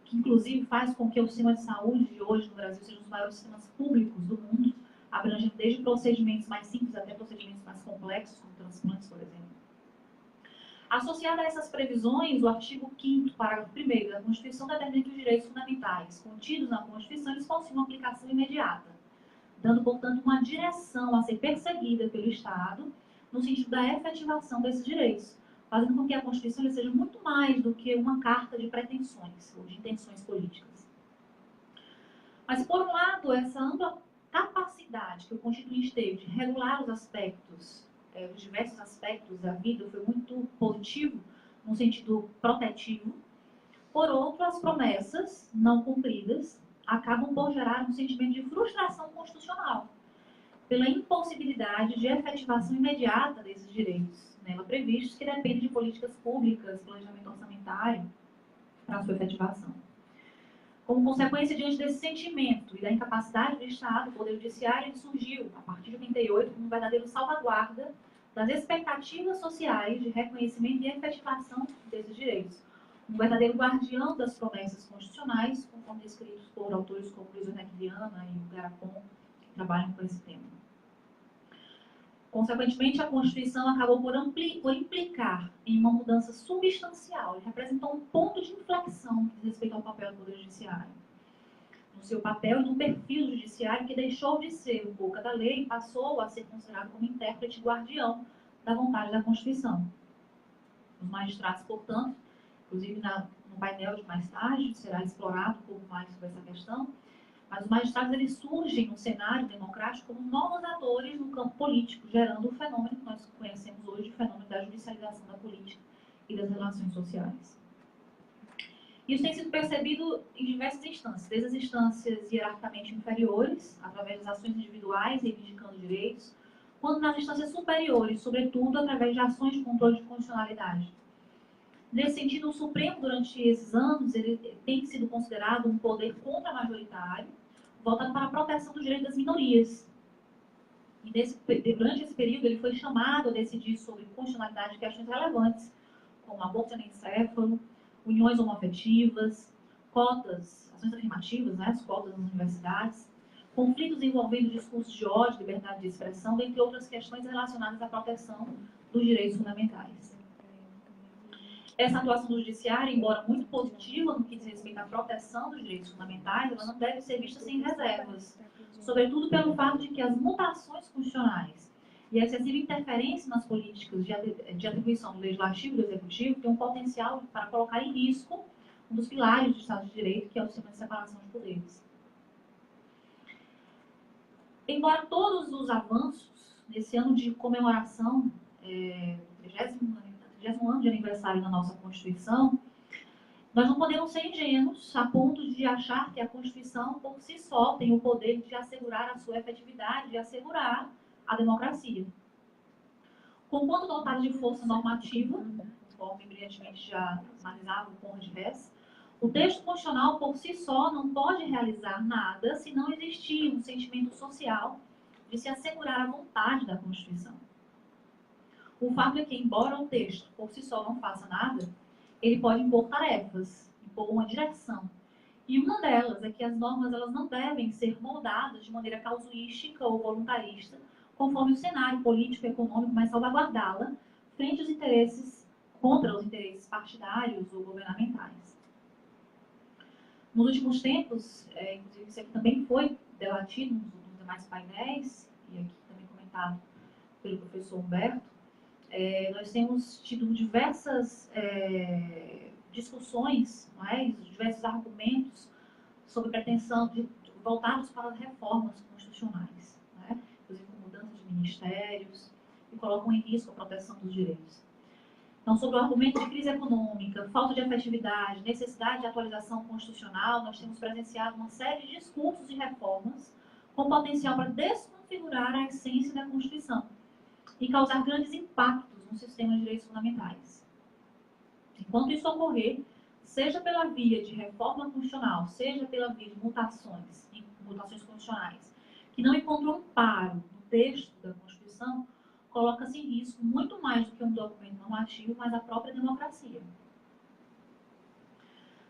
que inclusive faz com que o sistema de saúde de hoje no Brasil seja um dos maiores sistemas públicos do mundo, abrangendo desde procedimentos mais simples até procedimentos mais complexos, como transplantes, por exemplo. Associado a essas previsões, o artigo 5º, parágrafo 1º da Constituição determina que os direitos fundamentais contidos na Constituição eles possuem uma aplicação imediata, dando, portanto, uma direção a ser perseguida pelo Estado no sentido da efetivação desses direitos, fazendo com que a Constituição seja muito mais do que uma carta de pretensões ou de intenções políticas. Mas, por um lado, essa ampla capacidade que o Constituinte teve de regular os aspectos, os diversos aspectos da vida, foi muito positivo, no sentido protetivo. Por outro, as promessas não cumpridas acabam por gerar um sentimento de frustração constitucional, pela impossibilidade de efetivação imediata desses direitos nela previstos, que dependem de políticas públicas, planejamento orçamentário, para a sua efetivação. Como consequência, diante desse sentimento e da incapacidade do Estado, o Poder Judiciário surgiu, a partir de 88, como um verdadeiro salvaguarda das expectativas sociais de reconhecimento e efetivação desses direitos. Um verdadeiro guardião das promessas constitucionais, conforme descritos por autores como Luiz Henrique Viana e o Garapon, que trabalham com esse tema. Consequentemente, a Constituição acabou por implicar em uma mudança substancial. Ele representou um ponto de inflexão no que diz respeito ao papel do Poder Judiciário. No seu papel e no perfil do Judiciário, que deixou de ser o boca da lei e passou a ser considerado como intérprete e guardião da vontade da Constituição. Os magistrados, portanto, inclusive no painel de mais tarde, será explorado um pouco mais sobre essa questão, mas os magistrados eles surgem no cenário democrático como novos atores no campo político, gerando o fenômeno que nós conhecemos hoje, o fenômeno da judicialização da política e das relações sociais. Isso tem sido percebido em diversas instâncias, desde as instâncias hierarquicamente inferiores, através das ações individuais reivindicando direitos, quanto nas instâncias superiores, sobretudo através de ações de controle de constitucionalidade. Nesse sentido, o Supremo, durante esses anos, ele tem sido considerado um poder contra-majoritário, voltado para a proteção dos direitos das minorias. E durante esse período, ele foi chamado a decidir sobre constitucionalidade de questões relevantes, como aborto anencefalo, uniões homoafetivas, cotas, ações afirmativas, né, as cotas nas universidades, conflitos envolvendo discursos de ódio, liberdade de expressão, dentre outras questões relacionadas à proteção dos direitos fundamentais. Essa atuação do Judiciário, embora muito positiva no que diz respeito à proteção dos direitos fundamentais, ela não deve ser vista sem reservas, sobretudo pelo fato de que as mutações constitucionais e a excessiva interferência nas políticas de atribuição do Legislativo e do Executivo tem um potencial para colocar em risco um dos pilares do Estado de Direito, que é o sistema de separação de poderes. Embora todos os avanços nesse ano de comemoração, 30º ano de aniversário da nossa Constituição, nós não podemos ser ingênuos a ponto de achar que a Constituição, por si só, tem o poder de assegurar a sua efetividade, de assegurar a democracia. Conquanto dotada de força normativa, conforme brilhantemente já analisava o Conrad Hess, o texto constitucional, por si só, não pode realizar nada se não existir um sentimento social de se assegurar a vontade da Constituição. O fato é que, embora o texto, por si só, não faça nada, ele pode impor tarefas, impor uma direção. E uma delas é que as normas elas não devem ser moldadas de maneira casuística ou voluntarista, conforme o cenário político e econômico, mas salvaguardá-la frente aos interesses, contra os interesses partidários ou governamentais. Nos últimos tempos, inclusive isso aqui também foi debatido nos demais painéis, e aqui também comentado pelo professor Humberto, nós temos tido diversas discussões, diversos argumentos sobre pretensão voltados para as reformas constitucionais, inclusive com mudança de ministérios, que colocam em risco a proteção dos direitos. Então, sobre o argumento de crise econômica, falta de efetividade, necessidade de atualização constitucional, nós temos presenciado uma série de discursos e reformas com potencial para desconfigurar a essência da Constituição e causar grandes impactos no sistema de direitos fundamentais. Enquanto isso ocorrer, seja pela via de reforma constitucional, seja pela via de mutações constitucionais, que não encontram amparo no texto da Constituição, coloca-se em risco muito mais do que um documento normativo, mas a própria democracia.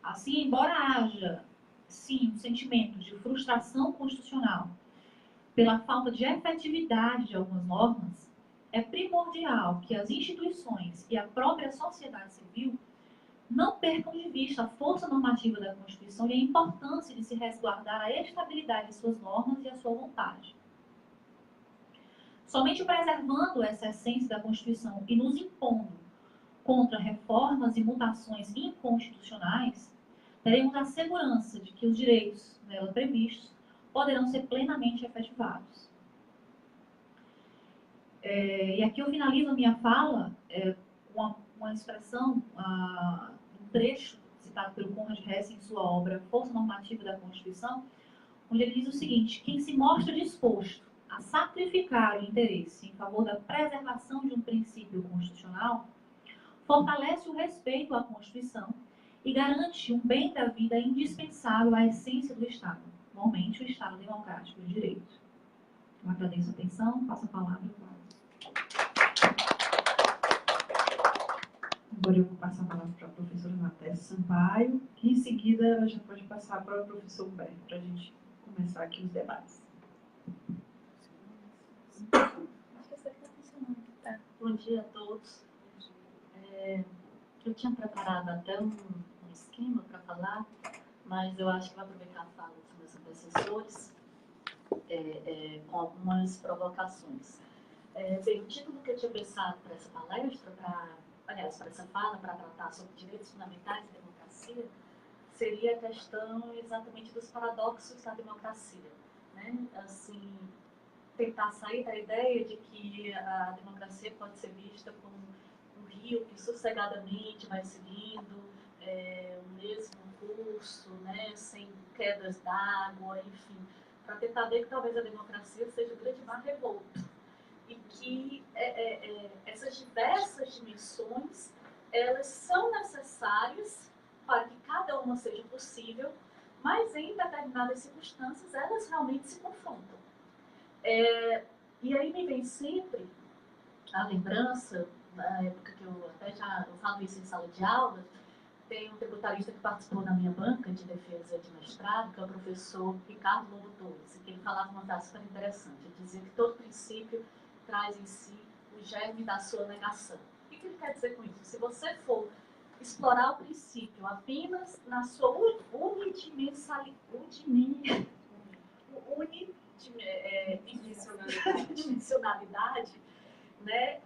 Assim, embora haja, sim, um sentimento de frustração constitucional pela falta de efetividade de algumas normas, é primordial que as instituições e a própria sociedade civil não percam de vista a força normativa da Constituição e a importância de se resguardar a estabilidade de suas normas e a sua vontade. Somente preservando essa essência da Constituição e nos impondo contra reformas e mutações inconstitucionais, teremos a segurança de que os direitos nela previstos poderão ser plenamente efetivados. E aqui eu finalizo a minha fala com uma expressão, um trecho citado pelo Conrad Hess em sua obra Força Normativa da Constituição, onde ele diz o seguinte: quem se mostra disposto a sacrificar o interesse em favor da preservação de um princípio constitucional, fortalece o respeito à Constituição e garante um bem da vida indispensável à essência do Estado, normalmente o Estado democrático de direito. Eu agradeço a atenção, passo a palavra para o Agora eu vou passar a palavra para a professora Natécia Sampaio, e em seguida ela já pode passar para o professor Humberto, para a gente começar aqui os debates. Bom dia a todos. Eu tinha preparado até um esquema para falar, mas eu acho que vou aproveitar a fala dos meus antecessores com algumas provocações. Bem, o título que eu tinha pensado para essa palestra, para essa fala, para tratar sobre direitos fundamentais e democracia, seria a questão exatamente dos paradoxos da democracia, né? Assim, tentar sair da ideia de que a democracia pode ser vista como um rio que sossegadamente vai seguindo o mesmo curso, né, sem quedas d'água, enfim, para tentar ver que talvez a democracia seja o grande mar revolto e que essas diversas dimensões, elas são necessárias para que cada uma seja possível, mas em determinadas circunstâncias elas realmente se confrontam. E aí me vem sempre a lembrança, na época que eu falo isso em sala de aula, tem um tributarista que participou na minha banca de defesa de mestrado, que é o professor Ricardo Lobo Torres, que ele falava uma frase super interessante. Ele dizia que todo princípio traz em si o germe da sua negação. O que ele quer dizer com isso? Se você for explorar o princípio apenas na sua unidimensionalidade, né,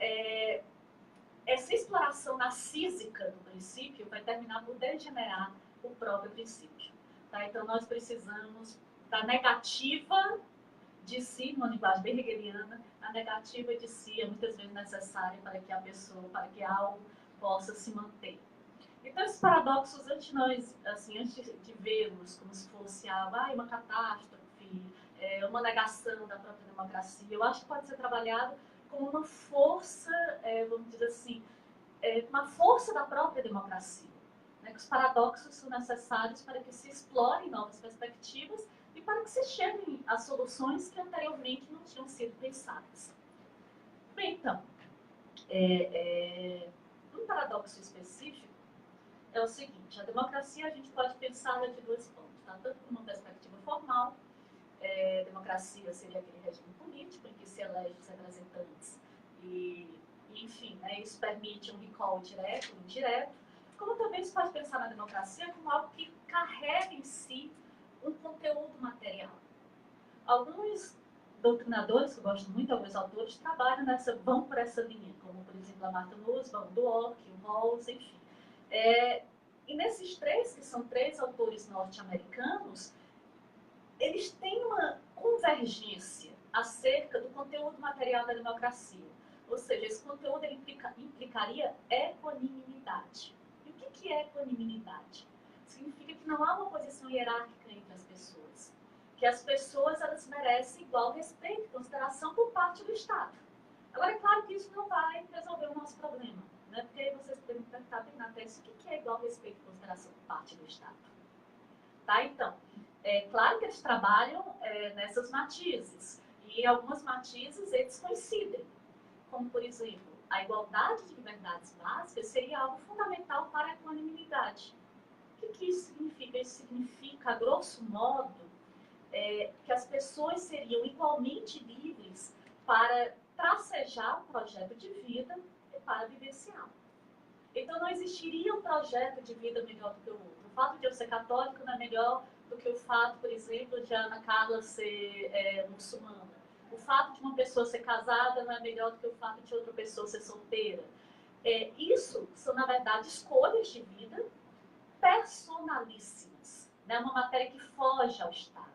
essa exploração narcísica do princípio vai terminar por degenerar o próprio princípio. Tá? Então, nós precisamos da negativa de si, numa linguagem bem hegeliana, a negativa de si é muitas vezes necessária para que a pessoa, para que algo possa se manter. Então, esses paradoxos, antes de vê-los como se fosse uma catástrofe, uma negação da própria democracia, eu acho que pode ser trabalhado como uma força, vamos dizer assim, uma força da própria democracia. Né? Que os paradoxos são necessários para que se explorem novas perspectivas e para que se cheguem a soluções que anteriormente não tinham sido pensadas. Bem, então, um paradoxo específico é o seguinte: a democracia a gente pode pensá-la de duas formas, tá? Tanto como uma perspectiva formal, democracia seria aquele regime político em que se elege os representantes e enfim, né, isso permite um recall direto ou indireto, como também se pode pensar na democracia como algo que carrega em si um conteúdo material. Alguns doutrinadores, que eu gosto muito, alguns autores, vão por essa linha, como, por exemplo, a Martha Nussbaum, do Ockham, o Rawls, enfim. E nesses três, que são três autores norte-americanos, eles têm uma convergência acerca do conteúdo material da democracia. Ou seja, esse conteúdo implicaria equanimidade. E o que é equanimidade? Significa que não há uma posição hierárquica entre as pessoas. Que as pessoas elas merecem igual respeito e consideração por parte do Estado. Agora, é claro que isso não vai resolver o nosso problema. Né? Porque aí vocês podem perguntar bem na tese o que é igual respeito e consideração por parte do Estado. Tá? Então, é claro que eles trabalham nessas matizes. E em algumas matizes eles coincidem. Como, por exemplo, a igualdade de liberdades básicas seria algo fundamental para a equanimidade. O que isso significa? Isso significa, a grosso modo, que as pessoas seriam igualmente livres para tracejar um projeto de vida e para vivenciá-lo. Então, não existiria um projeto de vida melhor do que o outro. O fato de eu ser católico não é melhor do que o fato, por exemplo, de Ana Carla ser muçulmana. O fato de uma pessoa ser casada não é melhor do que o fato de outra pessoa ser solteira. Isso são, na verdade, escolhas de vida personalíssimas. Né? Uma matéria que foge ao Estado.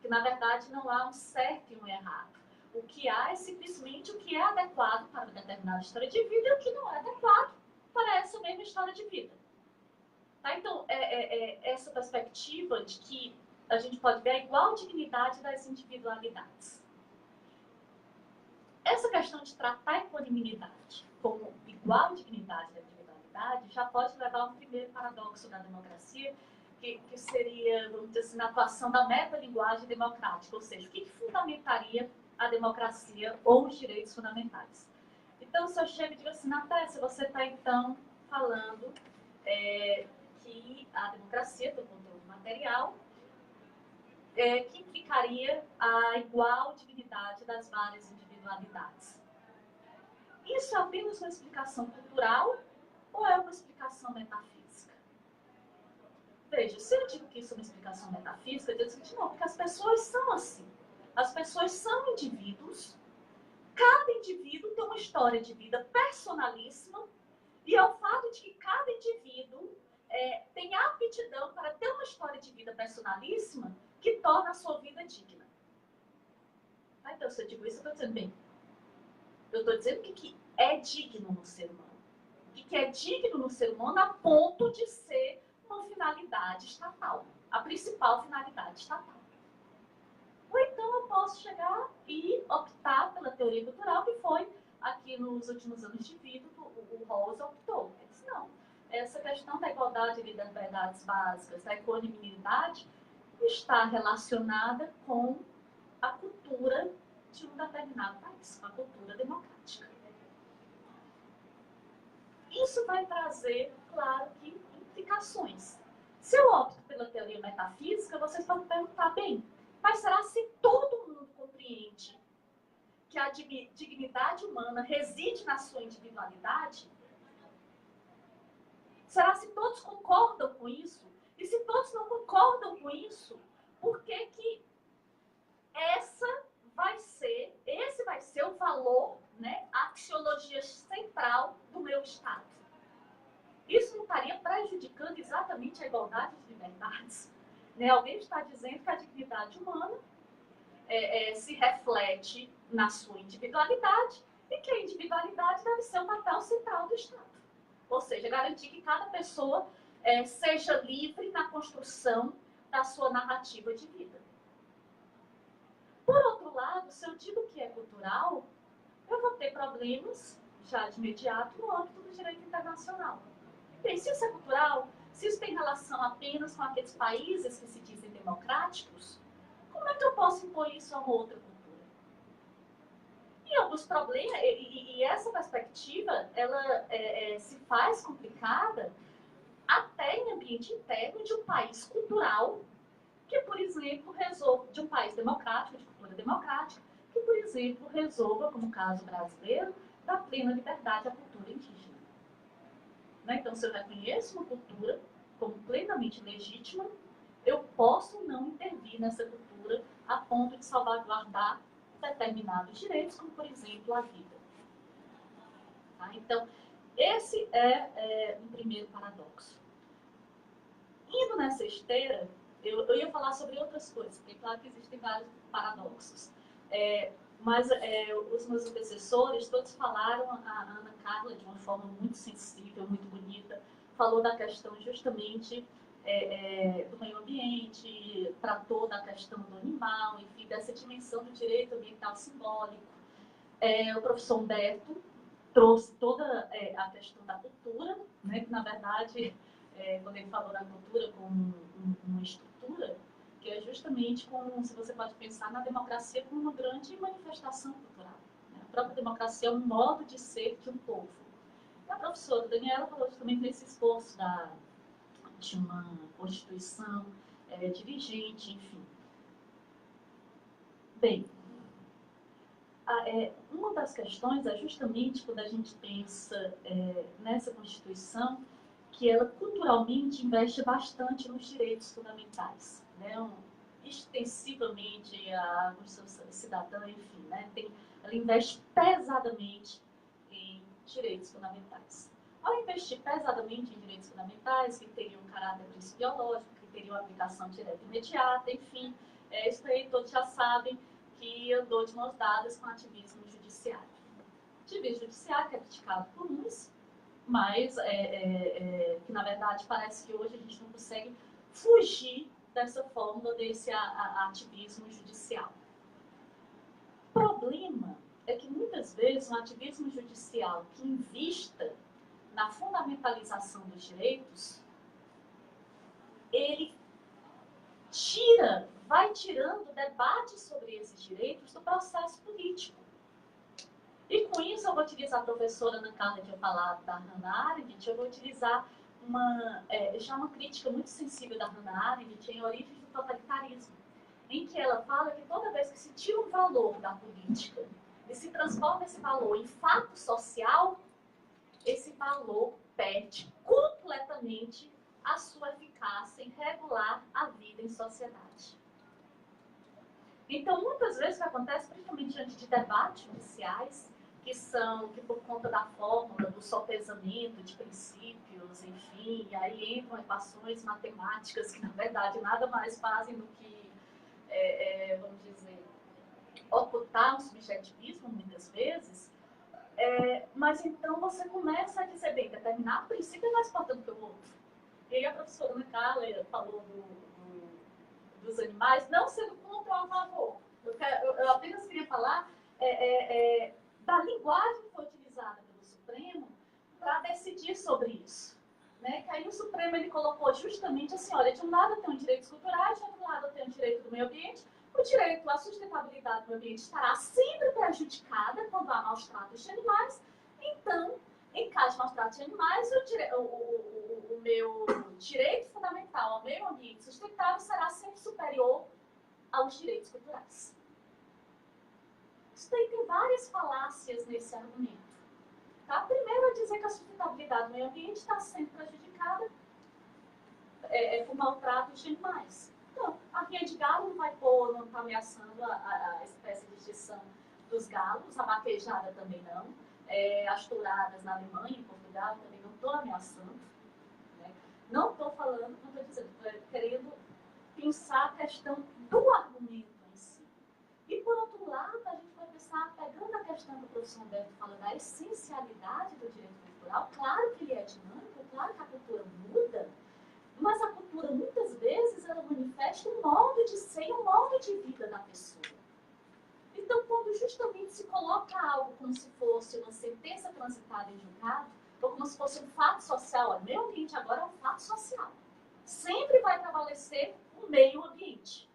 Que, na verdade, não há um certo e um errado. O que há é simplesmente o que é adequado para uma determinada história de vida e o que não é adequado para essa mesma história de vida. Tá? Então, essa perspectiva de que a gente pode ver a igual dignidade das individualidades. Essa questão de tratar a equanimidade como igual dignidade da individualidade já pode levar a um primeiro paradoxo da democracia, que seria, vamos dizer assim, na atuação da metalinguagem democrática, ou seja, o que fundamentaria a democracia ou os direitos fundamentais. Então, se eu chego e digo assim, Natécia, você está, então, falando que a democracia tem um conteúdo material que implicaria a igual dignidade das várias individualidades. Isso é apenas uma explicação cultural ou é uma explicação metafísica? Veja, se eu digo que isso é uma explicação metafísica, eu digo assim, não, porque as pessoas são assim. As pessoas são indivíduos, cada indivíduo tem uma história de vida personalíssima, e é o fato de que cada indivíduo tem aptidão para ter uma história de vida personalíssima que torna a sua vida digna. Então, se eu digo isso, eu estou dizendo, bem, eu estou dizendo o que é digno no ser humano. O que é digno no ser humano a ponto de ser uma finalidade estatal, a principal finalidade estatal. Ou então eu posso chegar e optar pela teoria cultural, que foi aqui nos últimos anos de vida, o Rawls optou. Ele disse, não, essa questão da igualdade e das liberdades básicas, da equanimidade, está relacionada com a cultura de um determinado país, com a cultura democrática. Isso vai trazer, claro, que implicações. Se eu opto pela teoria metafísica, vocês vão perguntar, bem, mas será se todo mundo compreende que a dignidade humana reside na sua individualidade? Será se todos concordam com isso? E se todos não concordam com isso, por que que esse vai ser o valor, né, a axiologia central do meu Estado? Isso não estaria prejudicando exatamente a igualdade de liberdades? Né? Alguém está dizendo que a dignidade humana se reflete na sua individualidade e que a individualidade deve ser o papel central do Estado. Ou seja, garantir que cada pessoa seja livre na construção da sua narrativa de vida. Por outro lado, se eu digo que é cultural, eu vou ter problemas, já de imediato, no âmbito do direito internacional. Bem, se isso é cultural, se isso tem relação apenas com aqueles países que se dizem democráticos, como é que eu posso impor isso a uma outra cultura? E alguns problemas, e essa perspectiva, ela se faz complicada até em ambiente interno de um país cultural que, por exemplo, resolva, de um país democrático, de cultura democrática, que, por exemplo, resolva, como o caso brasileiro, da plena liberdade à cultura indígena. Né? Então, se eu reconheço uma cultura como plenamente legítima, eu posso não intervir nessa cultura a ponto de salvaguardar determinados direitos, como, por exemplo, a vida. Tá? Então, esse é um primeiro paradoxo. Indo nessa esteira, eu ia falar sobre outras coisas, porque claro que existem vários paradoxos. Mas os meus antecessores todos falaram, a Ana Carla, de uma forma muito sensível, muito bonita, falou da questão justamente do meio ambiente, tratou da questão do animal, enfim, dessa dimensão do direito ambiental simbólico. O professor Humberto trouxe toda a questão da cultura, né, que na verdade, quando ele falou da cultura como uma estrutura, que é justamente como, se você pode pensar na democracia como uma grande manifestação cultural. Né? A própria democracia é um modo de ser de um povo. E a professora Daniela falou justamente nesse esforço de uma constituição dirigente, enfim. Bem, uma das questões é justamente quando a gente pensa nessa constituição, que ela culturalmente investe bastante nos direitos fundamentais, né? Extensivamente a Constituição cidadã, enfim, né? Ela investe pesadamente em direitos fundamentais. Ao investir pesadamente em direitos fundamentais, que teriam um caráter biológico, que teriam aplicação direta e imediata, enfim, isso aí todos já sabem que andou de mãos dadas com ativismo judiciário. Ativismo judiciário que é criticado por uns, mas que na verdade parece que hoje a gente não consegue fugir dessa fórmula desse ativismo judicial. O problema é que muitas vezes um ativismo judicial que invista na fundamentalização dos direitos, ele vai tirando o debate sobre esses direitos do processo político. E com isso eu vou utilizar a professora Ana Carla tinha falado da Hannah Arendt, eu vou utilizar já uma crítica muito sensível da Hannah Arendt em Origens do Totalitarismo, em que ela fala que toda vez que se tira um valor da política e se transforma esse valor em fato social, esse valor perde completamente a sua eficácia em regular a vida em sociedade. Então, muitas vezes o que acontece, principalmente diante de debates judiciais, que por conta da fórmula, do sopesamento de princípios, enfim, e aí entram equações matemáticas que, na verdade, nada mais fazem do que, vamos dizer, ocultar o subjetivismo, muitas vezes, mas então você começa a dizer, bem, determinado princípio é mais importante que o outro. E aí a professora Ana Carla falou dos animais, não sendo contra ou a favor. Eu apenas queria falar da linguagem que foi utilizada pelo Supremo para decidir sobre isso. Né? Que aí o Supremo ele colocou justamente assim, olha, de um lado eu tenho direitos culturais, de outro lado eu tenho o direito do meio ambiente. O direito à sustentabilidade do meio ambiente estará sempre prejudicada quando há maus tratos de animais. Então, em caso de maus tratos de animais, o meu direito fundamental ao meio ambiente sustentável será sempre superior aos direitos culturais. Isso daí tem várias falácias nesse argumento. Tá? Primeiro, é dizer que a sustentabilidade do meio ambiente está sendo prejudicada por maltratos de animais. Então, a rinha de galo não está ameaçando a espécie de extinção dos galos, a vaquejada também não, as touradas na Alemanha, em Portugal, também não estou ameaçando. Né? Não estou falando, não estou dizendo, estou querendo pensar a questão do argumento em si. E, por outro lado, a gente vai pensar, pegando a questão que o professor Humberto fala da essencialidade do direito cultural, claro que ele é dinâmico, claro que a cultura muda, mas a cultura, muitas vezes, ela manifesta um modo de ser, um modo de vida da pessoa. Então, quando justamente se coloca algo como se fosse uma sentença transitada em julgado, ou como se fosse um fato social, o meio ambiente agora é um fato social. Sempre vai prevalecer o meio ambiente.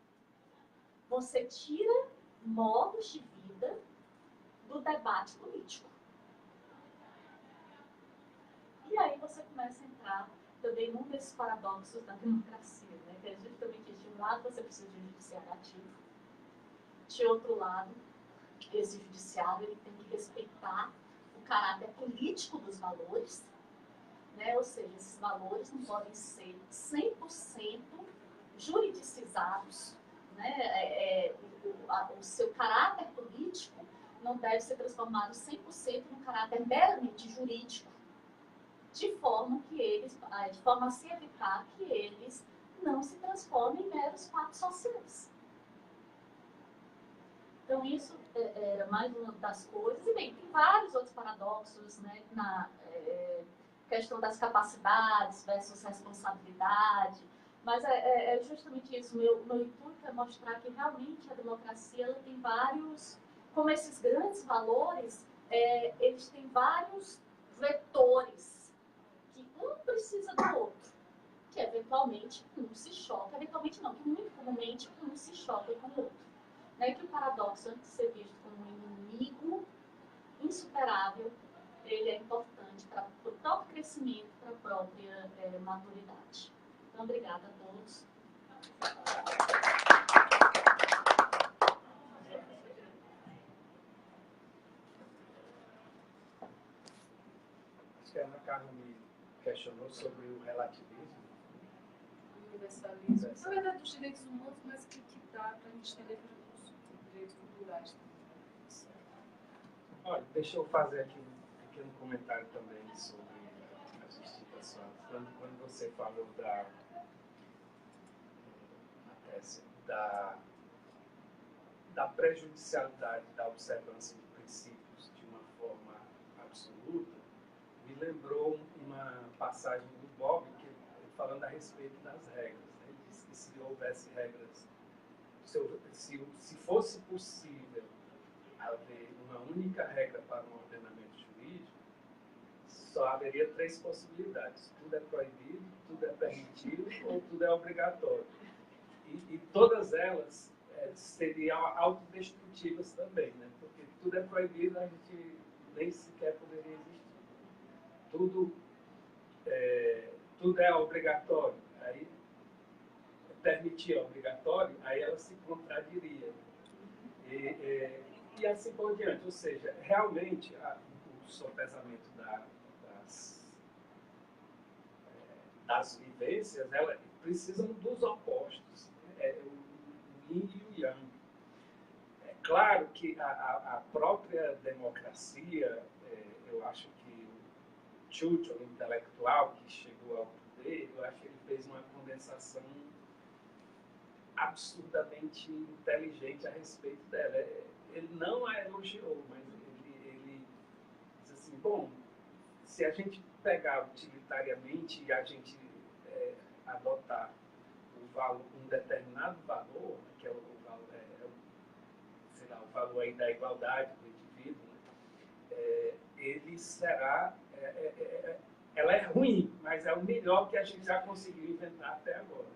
Você tira modos de vida do debate político. E aí você começa a entrar também num desses paradoxos da democracia, né? Que é justamente de um lado você precisa de um judiciário ativo, de outro lado, esse judiciário ele tem que respeitar o caráter político dos valores, né? Ou seja, esses valores não podem ser 100% juridicizados, né? O seu caráter político não deve ser transformado 100% num caráter meramente jurídico, de forma a se evitar que eles não se transformem em meros fatos sociais. Então, isso era mais uma das coisas. E, bem, tem vários outros paradoxos, né, na questão das capacidades versus responsabilidade, mas é justamente isso. Meu intuito é mostrar que, realmente, a democracia ela tem vários, como esses grandes valores, eles têm vários vetores, que um precisa do outro, que eventualmente um se choca, eventualmente não, que muito comumente um se choca com o outro. Né? Que o paradoxo, antes de ser visto como um inimigo insuperável, ele é importante para o próprio crescimento, para a própria maturidade. Então, obrigada a todos. Acho que a Ana Carla me questionou sobre o relativismo. Universalismo. Na verdade, dos direitos humanos, mas que dá para a gente entender os direitos culturais. Olha, deixa eu fazer aqui um pequeno comentário também sobre a justificação. Quando você falou da prejudicialidade da observância de princípios de uma forma absoluta, me lembrou uma passagem do Bob, falando a respeito das regras. Né? Ele disse que se houvesse regras, se fosse possível haver uma única regra para um ordenamento jurídico, só haveria 3 possibilidades. Tudo é proibido, tudo é permitido ou tudo é obrigatório. E todas elas seriam autodestrutivas também, né? Porque tudo é proibido, a gente nem sequer poderia existir. Tudo é obrigatório. Aí, permitir obrigatório, aí ela se contradiria. E assim por diante. Ou seja, realmente, o sopesamento das vivências, elas precisam dos opostos. O yin e o yang. É claro que a própria democracia, eu acho que o Churchill, o intelectual que chegou ao poder, eu acho que ele fez uma condensação absurdamente inteligente a respeito dela. Ele não a elogiou, mas ele diz assim, bom, se a gente pegar utilitariamente e a gente adotar um determinado valor, que é o valor aí da igualdade do indivíduo, ele será... ela é ruim, mas é o melhor que a gente já conseguiu inventar até agora.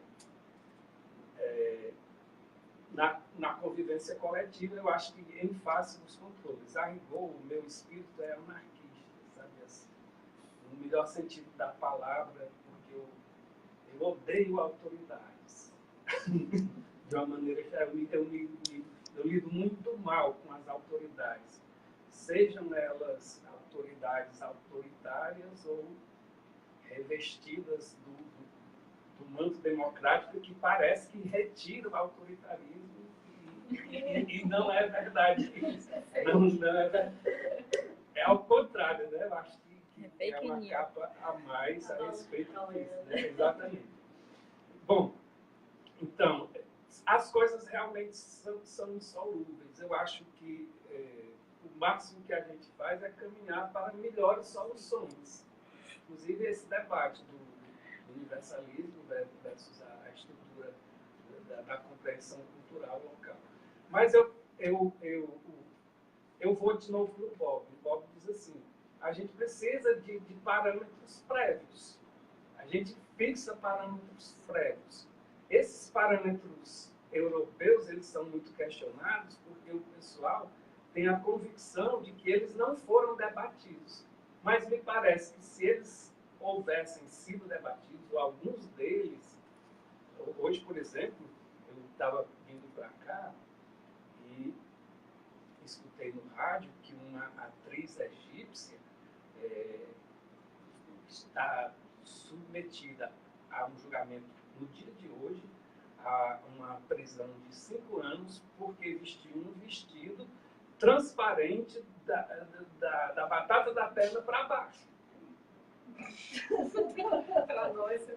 Na convivência coletiva, eu acho que em face dos controles. A rigor, o meu espírito é anarquista, sabe assim, no melhor sentido da palavra, porque eu odeio autoridades. De uma maneira que eu lido muito mal com as autoridades, sejam elas autoridades autoritárias ou revestidas do manto democrático, que parece que retira o autoritarismo e não é verdade. Não é verdade. É ao contrário, né? Eu acho que é uma capa a mais a respeito disso, né? Exatamente. Bom, então, as coisas realmente são insolúveis. Eu acho que o máximo que a gente faz é caminhar para melhores soluções. Inclusive esse debate do universalismo versus a estrutura da compreensão cultural local. Mas eu vou de novo no Bob. O Bob diz assim, a gente precisa de parâmetros prévios. A gente fixa parâmetros prévios. Esses parâmetros europeus, eles são muito questionados porque o pessoal tem a convicção de que eles não foram debatidos. Mas me parece que se eles houvessem sido debatidos, ou alguns deles, hoje, por exemplo, eu estava vindo para cá e escutei no rádio que uma atriz egípcia está submetida a um julgamento no dia de hoje, a uma prisão de 5 anos, porque vestiu um vestido transparente da batata da perna para baixo. Para nós,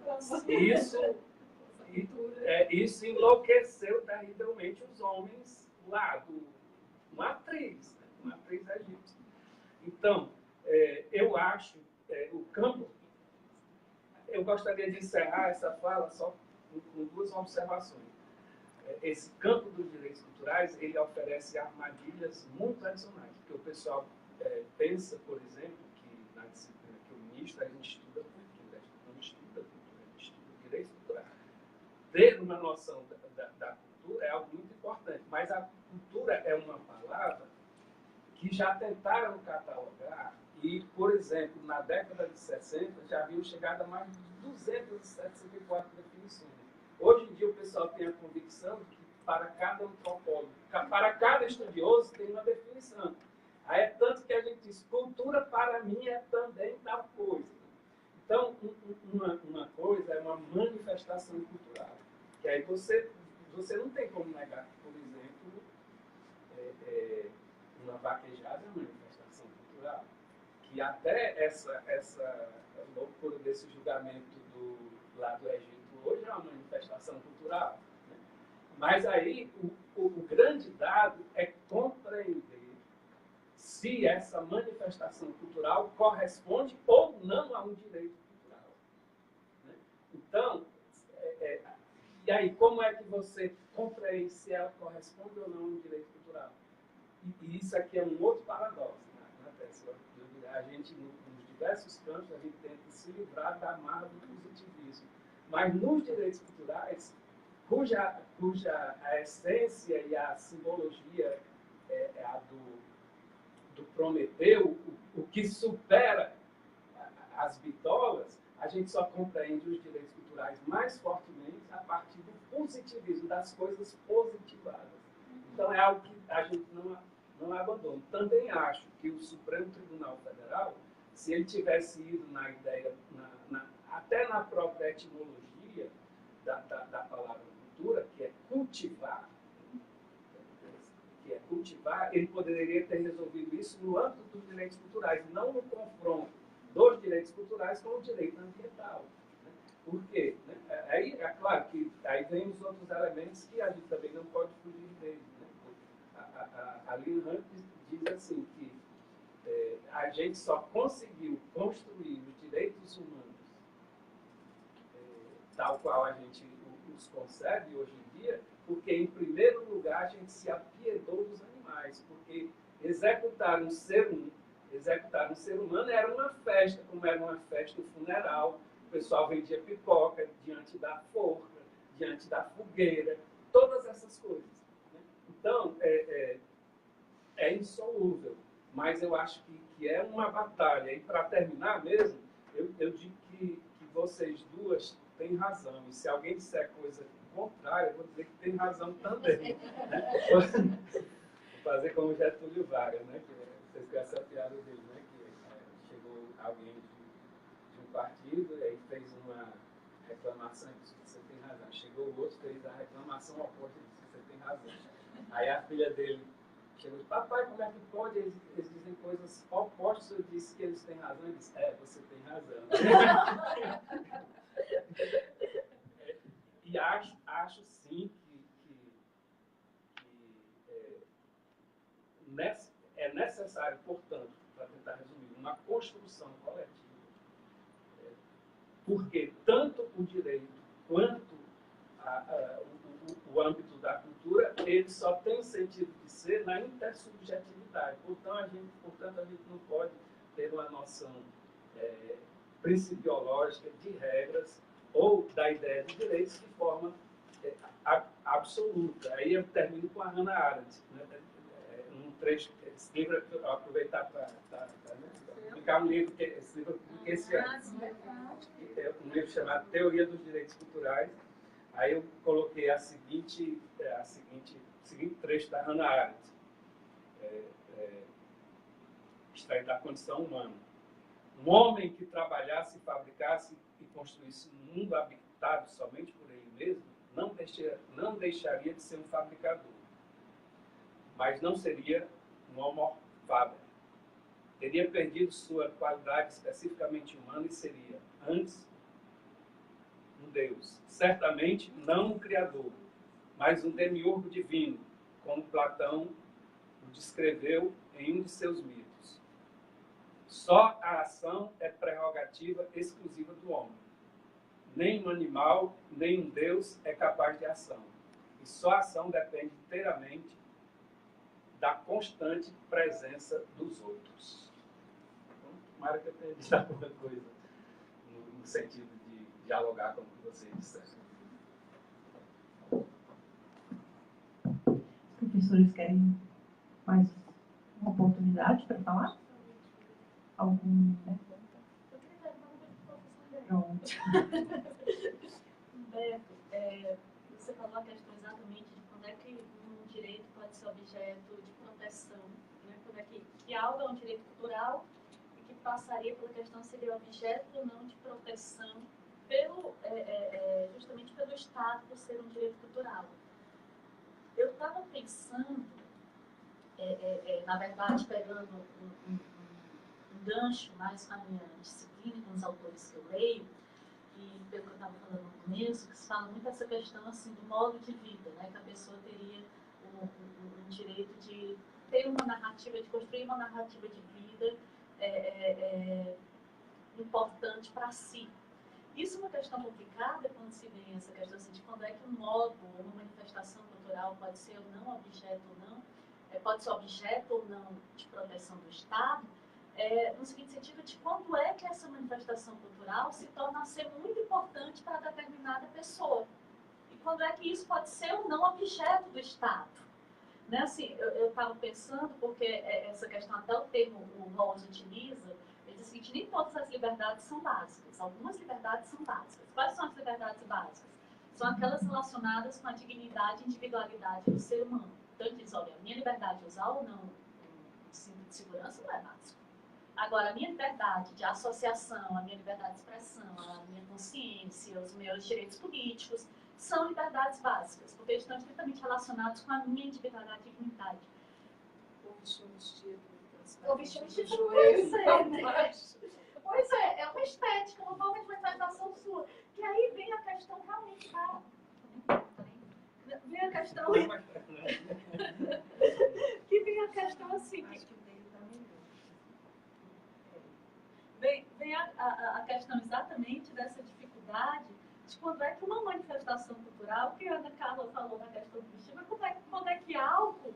isso enlouqueceu terrivelmente os homens lá, uma atriz egípcia. Então, eu acho, o campo, eu gostaria de encerrar essa fala só com 2 observações. Esse campo dos direitos culturais, ele oferece armadilhas muito adicionais, porque o pessoal pensa, por exemplo, que na disciplina que eu ministro, a gente estuda cultura, a gente não estuda cultura, a gente estuda direitos culturais. Ter uma noção da cultura é algo muito importante, mas a cultura é uma palavra que já tentaram catalogar e, por exemplo, na década de 60 já haviam chegado a mais de 274 definições. Hoje em dia o pessoal tem a convicção de que para cada antropólogo, para cada estudioso tem uma definição. Aí é tanto que a gente diz, cultura para mim é também tal coisa. Então, uma coisa é uma manifestação cultural, que aí você não tem como negar que, por exemplo, uma vaquejada é uma manifestação cultural. Que até essa loucura desse julgamento lá do Egito hoje é uma manifestação cultural. Né? Mas aí o grande dado é compreender se essa manifestação cultural corresponde ou não a um direito cultural. Né? Então, e aí como é que você compreende se ela corresponde ou não a um direito cultural? E isso aqui é um outro paradoxo. A gente, nos diversos campos, a gente tenta se livrar da amarra do positivismo. Mas nos direitos culturais, cuja a essência e a simbologia é a do do Prometeu, o que supera as bitolas, a gente só compreende os direitos culturais mais fortemente a partir do positivismo, das coisas positivadas. Então, é algo que a gente não abandona. Também acho que o Supremo Tribunal Federal, se ele tivesse ido na ideia, até na própria etimologia da palavra cultura, que é cultivar, ele poderia ter resolvido isso no âmbito dos direitos culturais, não no confronto dos direitos culturais com o direito ambiental. Né? Por quê? Né? Aí, é claro que aí vem os outros elementos que a gente também não pode fugir deles. Né? A Lynn Hunt diz assim que a gente só conseguiu construir os direitos humanos tal qual a gente os concebe hoje em dia, porque, em primeiro lugar, a gente se apiedou dos animais, porque executar um ser humano era uma festa, como era uma festa funeral. O pessoal vendia pipoca diante da forca, diante da fogueira, todas essas coisas. Né? Então, é insolúvel, mas eu acho que é uma batalha. E, para terminar mesmo, eu digo que vocês duas têm razão. E se alguém disser coisa contrária, eu vou dizer que tem razão também. Né? Vou fazer como Getúlio Vargas, né? Que vocês conhecem a piada dele, né? Que chegou alguém de um partido e aí fez uma reclamação e disse: você tem razão. Chegou o outro, fez a reclamação oposta e disse: você tem razão. Aí a filha dele chegou e disse: papai, como é que pode? Eles dizem coisas opostas. Eu disse que eles têm razão. Ele disse: você tem razão. E acho sim é necessário, portanto, para tentar resumir, uma construção coletiva. Porque tanto o direito quanto o âmbito da cultura, ele só tem sentido de ser na intersubjetividade. Portanto, a gente não pode ter uma noção principiológica de regras ou da ideia de direitos de forma absoluta. Aí eu termino com a Hannah Arendt, né? Um trecho, esse livro, eu vou aproveitar para publicar um livro, esse livro que esse ano, um livro chamado Teoria dos Direitos Culturais. Aí eu coloquei o seguinte trecho da Hannah Arendt, extraído da Condição Humana. Um homem que trabalhasse, fabricasse e construísse um mundo habitado somente por ele mesmo, não deixaria de ser um fabricador, mas não seria um homo faber. Teria perdido sua qualidade especificamente humana e seria, antes, um Deus. Certamente não um criador, mas um demiurgo divino, como Platão o descreveu em um de seus mitos. Só a ação é prerrogativa exclusiva do homem. Nem um animal, nem um Deus é capaz de ação. E só a ação depende inteiramente da constante presença dos outros. Então, tomara que eu tenha dito alguma coisa no sentido de dialogar com o que vocês disseram. Os professores querem mais uma oportunidade para falar? Algum? Eu queria perguntar uma coisa para o professor Pronto. Humberto, você falou a questão exatamente de quando é que um direito pode ser objeto de proteção, né? Quando é que algo é um direito cultural e que passaria pela questão se ele é objeto ou não de proteção justamente pelo Estado por ser um direito cultural. Eu estava pensando, na verdade, pegando um gancho mais com a minha disciplina, com os autores que eu leio, e pelo que eu estava falando no começo, que se fala muito essa questão assim, do modo de vida, né? Que a pessoa teria o direito de ter uma narrativa, de construir uma narrativa de vida importante para si. Isso é uma questão complicada quando se vê essa questão assim, de quando é que um modo, uma manifestação cultural pode ser ou não objeto ou não, pode ser objeto ou não de proteção do Estado, no seguinte sentido de quando é que essa manifestação cultural se torna a ser muito importante para determinada pessoa. E quando é que isso pode ser ou não objeto do Estado. Né, assim, eu estava pensando, porque essa questão, até o termo o Rawls utiliza, ele diz o seguinte: nem todas as liberdades são básicas, algumas liberdades são básicas. Quais são as liberdades básicas? São aquelas relacionadas com a dignidade e individualidade do ser humano. Então ele diz: olha, a minha liberdade de usar ou não um cinto de segurança não é básico. Agora, a minha liberdade de associação, a minha liberdade de expressão, a minha consciência, os meus direitos políticos, são liberdades básicas, porque eles estão estritamente relacionados com a minha individualidade e dignidade. Ou vestir um vestido. Ou vestir um vestido, pois é. Pois é uma estética, uma forma de manifestação sua. E aí vem a questão realmente da... Vem a questão... que vem a questão assim... Vem a questão exatamente dessa dificuldade de quando é que uma manifestação cultural, que a Ana Carla falou na questão do vestido, quando é que algo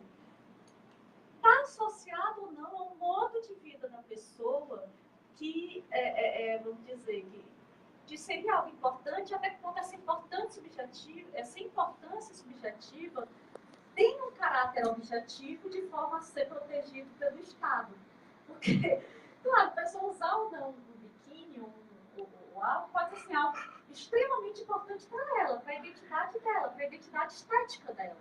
está associado ou não a um modo de vida da pessoa que, vamos dizer, que seria algo importante, até que ponto essa importância subjetiva tem um caráter objetivo de forma a ser protegido pelo Estado. Porque, claro, a pessoa usar ou não um biquíni ou algo pode ser assim, algo extremamente importante para ela, para a identidade dela, para a identidade estética dela.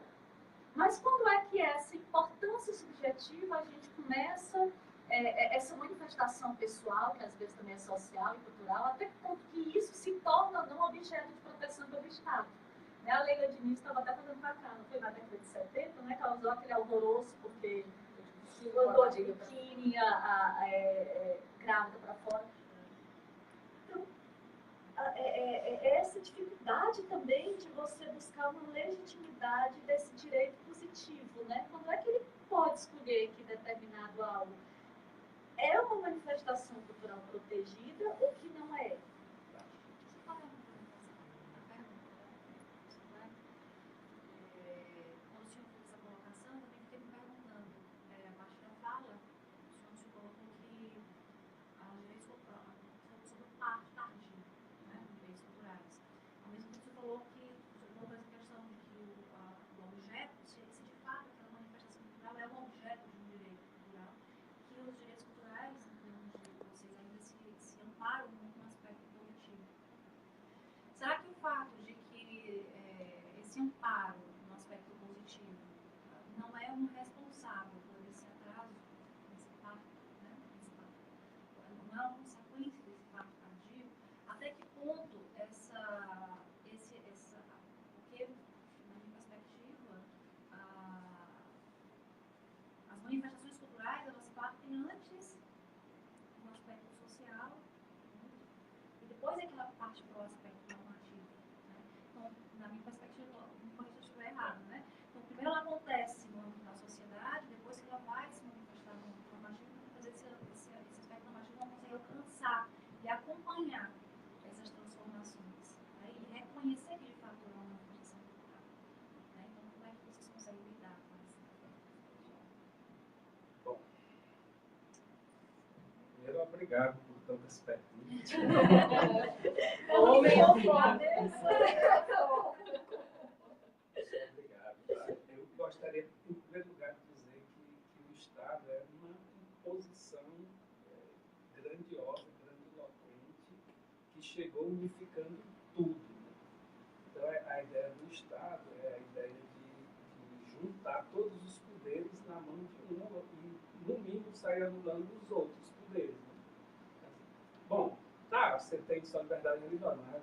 Mas quando é que essa importância subjetiva a gente começa, essa manifestação pessoal, que às vezes também é social e cultural, até que ponto que isso se torna não objeto de proteção pelo Estado? Né? A Leila Diniz estava até fazendo pra cá, não foi na década de 70, né, que ela usou aquele alvoroço porque andou de biquíni, grávida para fora. Então, essa dificuldade também de você buscar uma legitimidade desse direito positivo, né? Quando é que ele pode escolher que determinado algo é uma manifestação cultural protegida ou que não é? Quando o senhor fez essa colocação, eu também fiquei me perguntando, a partir da fala, o senhor se colocou que os direitos culturais sobre o par tardio, né, direitos culturais. Ao mesmo tempo, o senhor falou que, o senhor colocou essa questão de que o objeto, se de fato aquela manifestação cultural é um objeto de um direito cultural, que os direitos culturais, em termos de vocês, ainda se amparam muito no aspecto positivo. Será que o fato de que esse amparo no aspecto positivo não é um responsável por esse atraso, esse parto, né? Não é uma consequência desse parto tardio? Até que ponto porque, na minha perspectiva, as manifestações culturais, elas partem antes no aspecto social, né? E depois é que ela parte para o aspecto normativo, né? Então, na minha perspectiva, não pode se eu estiver errado, né? Então, primeiro ela acontece no âmbito da sociedade, depois que ela vai se manifestar no âmbito normativo, muitas vezes esse aspecto normativo não consegue alcançar e acompanhar essas transformações, né? E reconhecer que de fato é uma manifestação cultural, né? Então, como é que vocês conseguem lidar com isso? Bom, primeiro, obrigado por tantas perguntas. Homem, Obrigado. Tá? Eu gostaria, em primeiro lugar, de dizer que o Estado é uma imposição grandiosa, grandiloquente, que chegou unificando tudo. Né? Então, a ideia do Estado é a ideia de juntar todos os poderes na mão de um e, no mínimo, sair anulando os outros poderes. Né? Bom, tá, você tem sua liberdade religiosa, mas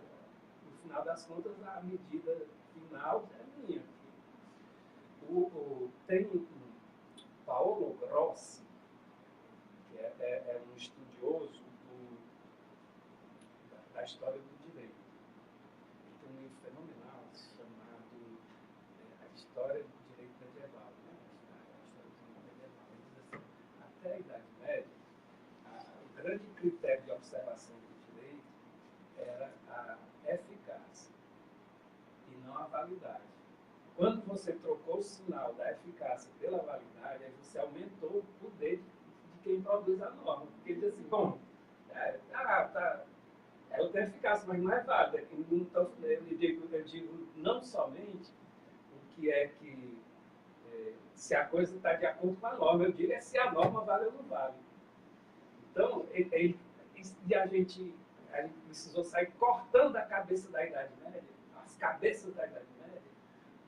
no final das contas a medida final é minha. Tem um Paolo Grossi, que é um estudioso da história do direito. Ele tem um livro fenomenal chamado A História do Direito Medieval. Né? A história do direito medieval. Ele diz assim, até a Idade Média, o grande critério de observação do direito era a eficácia e não a validade. Quando você trocou o sinal da eficácia pela validade, aí você aumentou o poder de quem produz a norma. Porque ele diz assim, bom, ela tem eficácia, mas não é válida. Então, eu digo não somente o que é que se a coisa está de acordo com a norma. Eu digo é se a norma vale ou não vale. Então, e a gente precisou sair cortando a cabeça da Idade Média, as cabeças da Idade Média,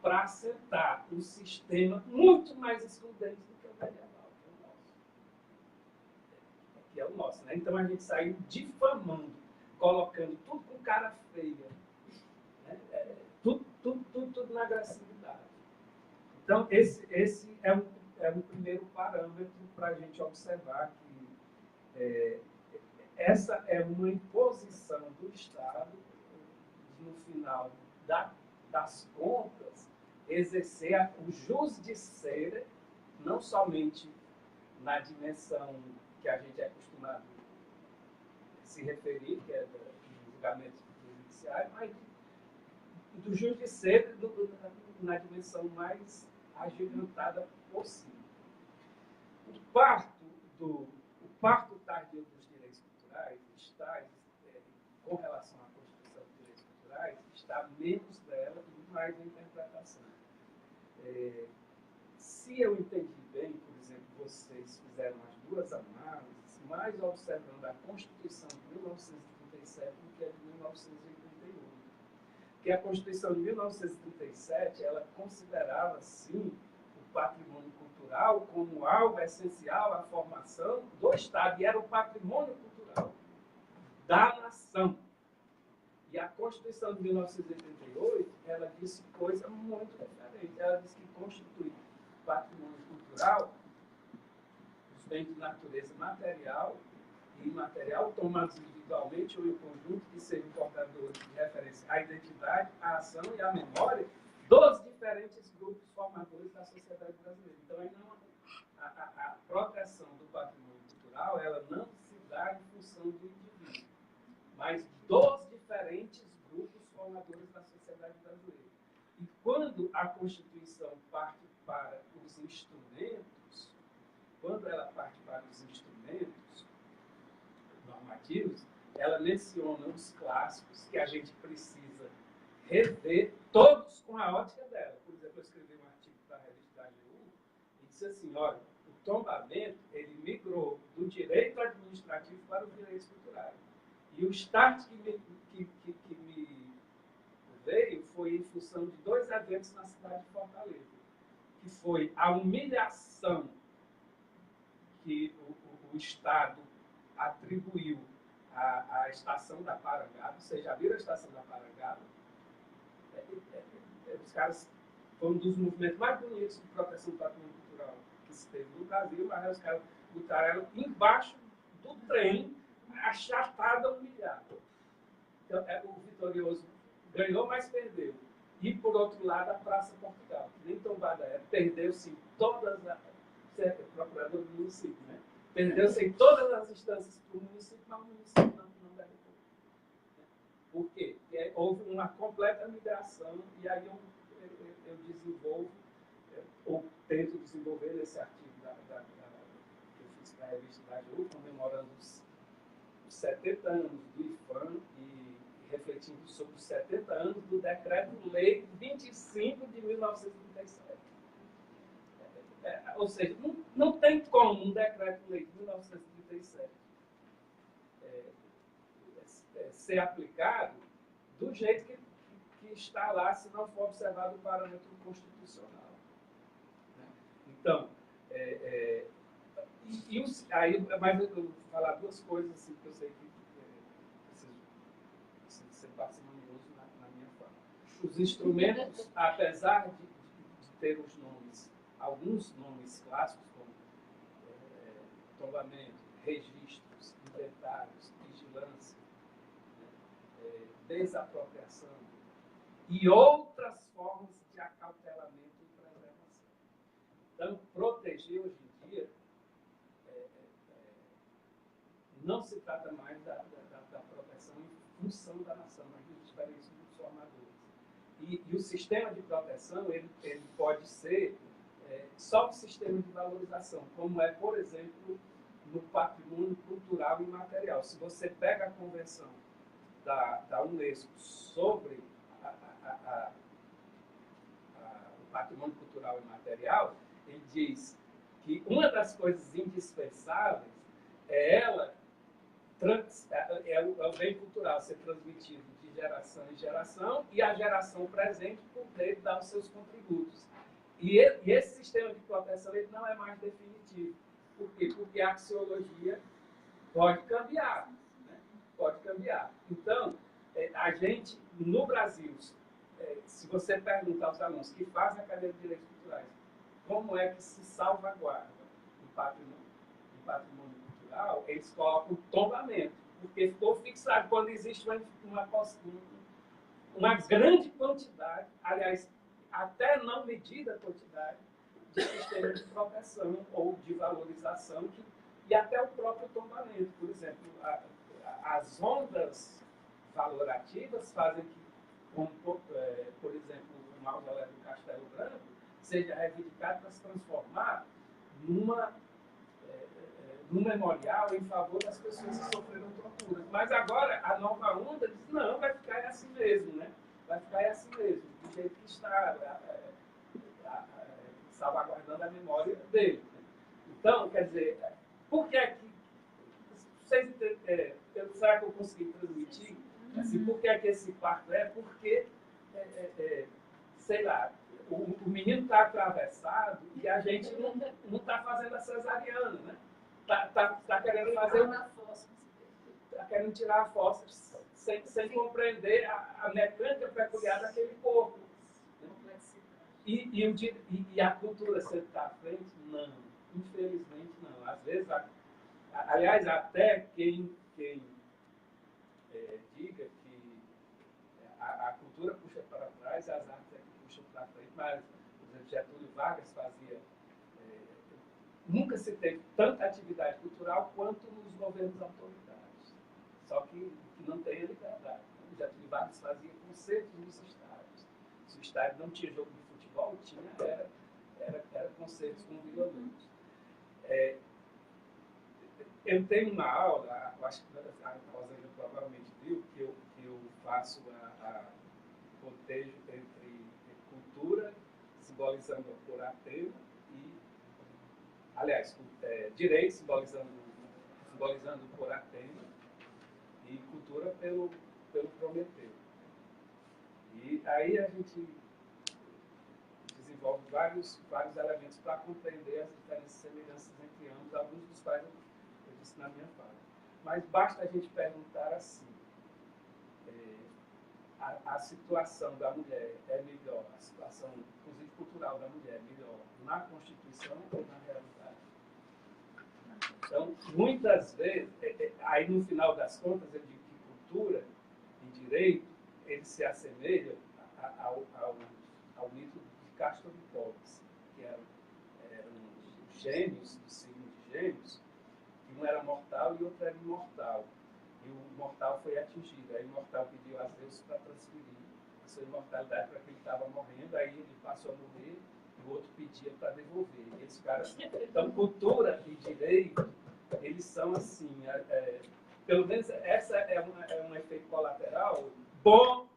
para assentar um sistema muito mais excludente do que o medieval, que é o nosso. Né? Então, a gente saiu difamando, colocando tudo com cara feia, né? Tudo na agressividade. Então, esse é um primeiro parâmetro para a gente observar que essa é uma imposição do Estado, no final das contas, exercer o jus de ser, não somente na dimensão que a gente é acostumado a se referir, que é do julgamento judiciário, mas do jus de ser na dimensão mais agigantada possível. O parto tardio dos direitos culturais está, com relação à Constituição dos Direitos Culturais, está menos dela e mais na interpretação. Se eu entendi bem, por exemplo, vocês fizeram as duas análises, mais observando a Constituição de 1937 do que a de 1988. Porque a Constituição de 1937, ela considerava, sim, o patrimônio cultural como algo essencial à formação do Estado, e era o patrimônio cultural da nação. E a Constituição de 1988, ela disse coisa muito diferente. Ela disse que constitui patrimônio cultural os bens de natureza material e imaterial, tomados individualmente ou em conjunto, que sejam portadores de referência à identidade, à ação e à memória dos diferentes grupos formadores da sociedade brasileira. Então, aí não, a proteção do patrimônio cultural, ela não se dá em função do indivíduo, mas dos diferentes grupos formadores da sociedade brasileira. E quando a Constituição parte para os instrumentos, quando ela parte para os instrumentos normativos, ela menciona os clássicos que a gente precisa rever, todos com a ótica dela. Por exemplo, eu escrevi um artigo para a revista da AGU e disse assim, olha, o tombamento, ele migrou do direito administrativo para os direitos culturais. E o start que me veio foi em função de dois eventos na cidade de Fortaleza, que foi a humilhação que o Estado atribuiu à estação da Parangaba. Vocês já viram a estação da Parangaba? Os caras foram um dos movimentos mais bonitos de proteção do patrimônio cultural que se teve no Brasil, mas os caras botaram ela embaixo do trem, achatada, humilhada. Então, o vitorioso ganhou, mas perdeu. E, por outro lado, a Praça Portugal, que nem tombada era, perdeu-se todas as... Você é procurador do município, né? Perdeu-se em todas as instâncias para o município, mas o município não derrubou. Por quê? Porque houve uma completa migração, e aí eu desenvolvo, ou tento desenvolver nesse artigo que eu fiz para a revista da AGU, comemorando os 70 anos do IFAM e refletindo sobre os 70 anos do Decreto-Lei 25 de 1937. Ou seja, não tem como um Decreto-Lei de 1937 ser aplicado do jeito que está lá, se não for observado o parâmetro constitucional. Então, mas eu vou falar duas coisas assim, que eu sei que preciso ser parcimonioso na minha fala. Os instrumentos, apesar de ter os nomes, alguns nomes clássicos, como tombamento, registros, inventários, vigilância, desapropriação e outras formas de acautelamento e preservação. Então, proteger hoje em dia não se trata mais da proteção em função da nação, mas dos diferentes grupos formadores. E o sistema de proteção ele pode ser só um sistema de valorização, como é, por exemplo, no patrimônio cultural e imaterial. Se você pega a convenção da Unesco sobre o patrimônio cultural e imaterial, ele diz que uma das coisas indispensáveis é o bem cultural ser transmitido de geração em geração e a geração presente poder dar os seus contributos. E esse sistema de proteção ele não é mais definitivo. Por quê? Porque a axiologia pode cambiar. Né? Pode cambiar. Então, a gente, no Brasil, se você perguntar aos alunos que fazem a cadeira de Direitos Culturais, como é que se salvaguarda o patrimônio cultural, eles colocam tombamento, porque ficou fixado quando existe uma grande quantidade, aliás, até não medida quantidade, de sistema de proteção ou de valorização, e até o próprio tombamento. Por exemplo, as ondas valorativas fazem que, como, por exemplo, o mausoléu do Castelo Branco seja reivindicado para se transformar num memorial em favor das pessoas que sofreram torturas. Mas agora a nova onda diz, não, vai ficar assim mesmo, né? Vai ficar assim mesmo, do jeito que está, salvaguardando a memória dele. Né? Então, quer dizer, por que é que... será que eu consegui transmitir? Assim, por que é que esse parto é? Porque, sei lá, o menino está atravessado e a gente não está fazendo a cesariana, né? Está querendo fazer... Está querendo tirar a fossa sem compreender a mecânica peculiar daquele corpo. Né? E a cultura sempre está à frente? Não. Infelizmente, não. Às vezes, aliás, até quem diga que a cultura puxa para trás, as artes é que puxam para frente, mas, por exemplo, Getúlio Vargas fazia... nunca se teve tanta atividade cultural quanto nos governos autoritários. Só que não tem a liberdade. O Getúlio Vargas fazia concertos nos estádios. Se o estádio não tinha jogo de futebol, era concertos com violinos. Eu tenho uma aula, eu acho que a Rosângela provavelmente viu, que eu faço a cotejo entre cultura, simbolizando por Atena, e, aliás, direito, simbolizando por Atena, e cultura pelo Prometeu. E aí a gente desenvolve vários elementos para compreender as diferentes semelhanças entre ambos, alguns dos quais eu disse na minha fala. Mas basta a gente perguntar assim, a situação da mulher é melhor, a situação, inclusive cultural da mulher é melhor na Constituição ou na realidade? Então, muitas vezes, aí no final das contas, eu digo que cultura e direito, eles se assemelham ao mito de Castor de Polis, que eram os gêmeos, do signo de Gêmeos, que um era mortal e outro era imortal. E o mortal foi atingido. Aí o mortal pediu a Zeus para transferir a sua imortalidade para que ele estava morrendo, aí ele passou a morrer e o outro pedia para devolver. E eles ficaram assim. Então, cultura e direito, eles são assim. Pelo menos essa é um efeito colateral bom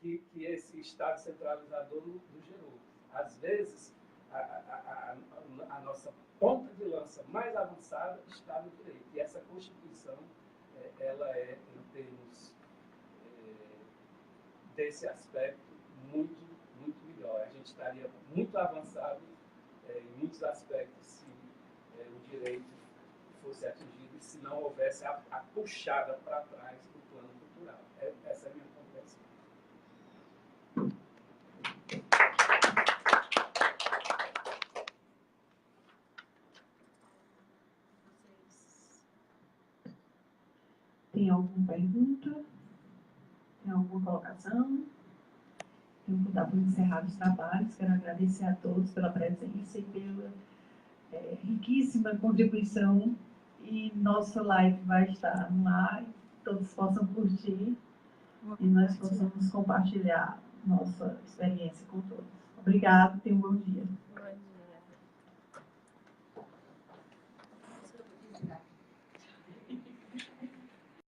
que esse Estado centralizador nos gerou. Às vezes, a nossa ponta de lança mais avançada está no direito. E essa Constituição, ela é, em termos desse aspecto, muito, muito melhor. A gente estaria muito avançado em muitos aspectos se o direito fosse atingido e se não houvesse a puxada para trás do plano cultural. Essa é a minha compreensão. Tem alguma pergunta? Tem alguma colocação? Eu vou dar por encerrado os trabalhos. Quero agradecer a todos pela presença e pela riquíssima contribuição. E nossa live vai estar no ar, todos possam curtir e nós possamos compartilhar nossa experiência com todos. Obrigada, tenham um bom dia.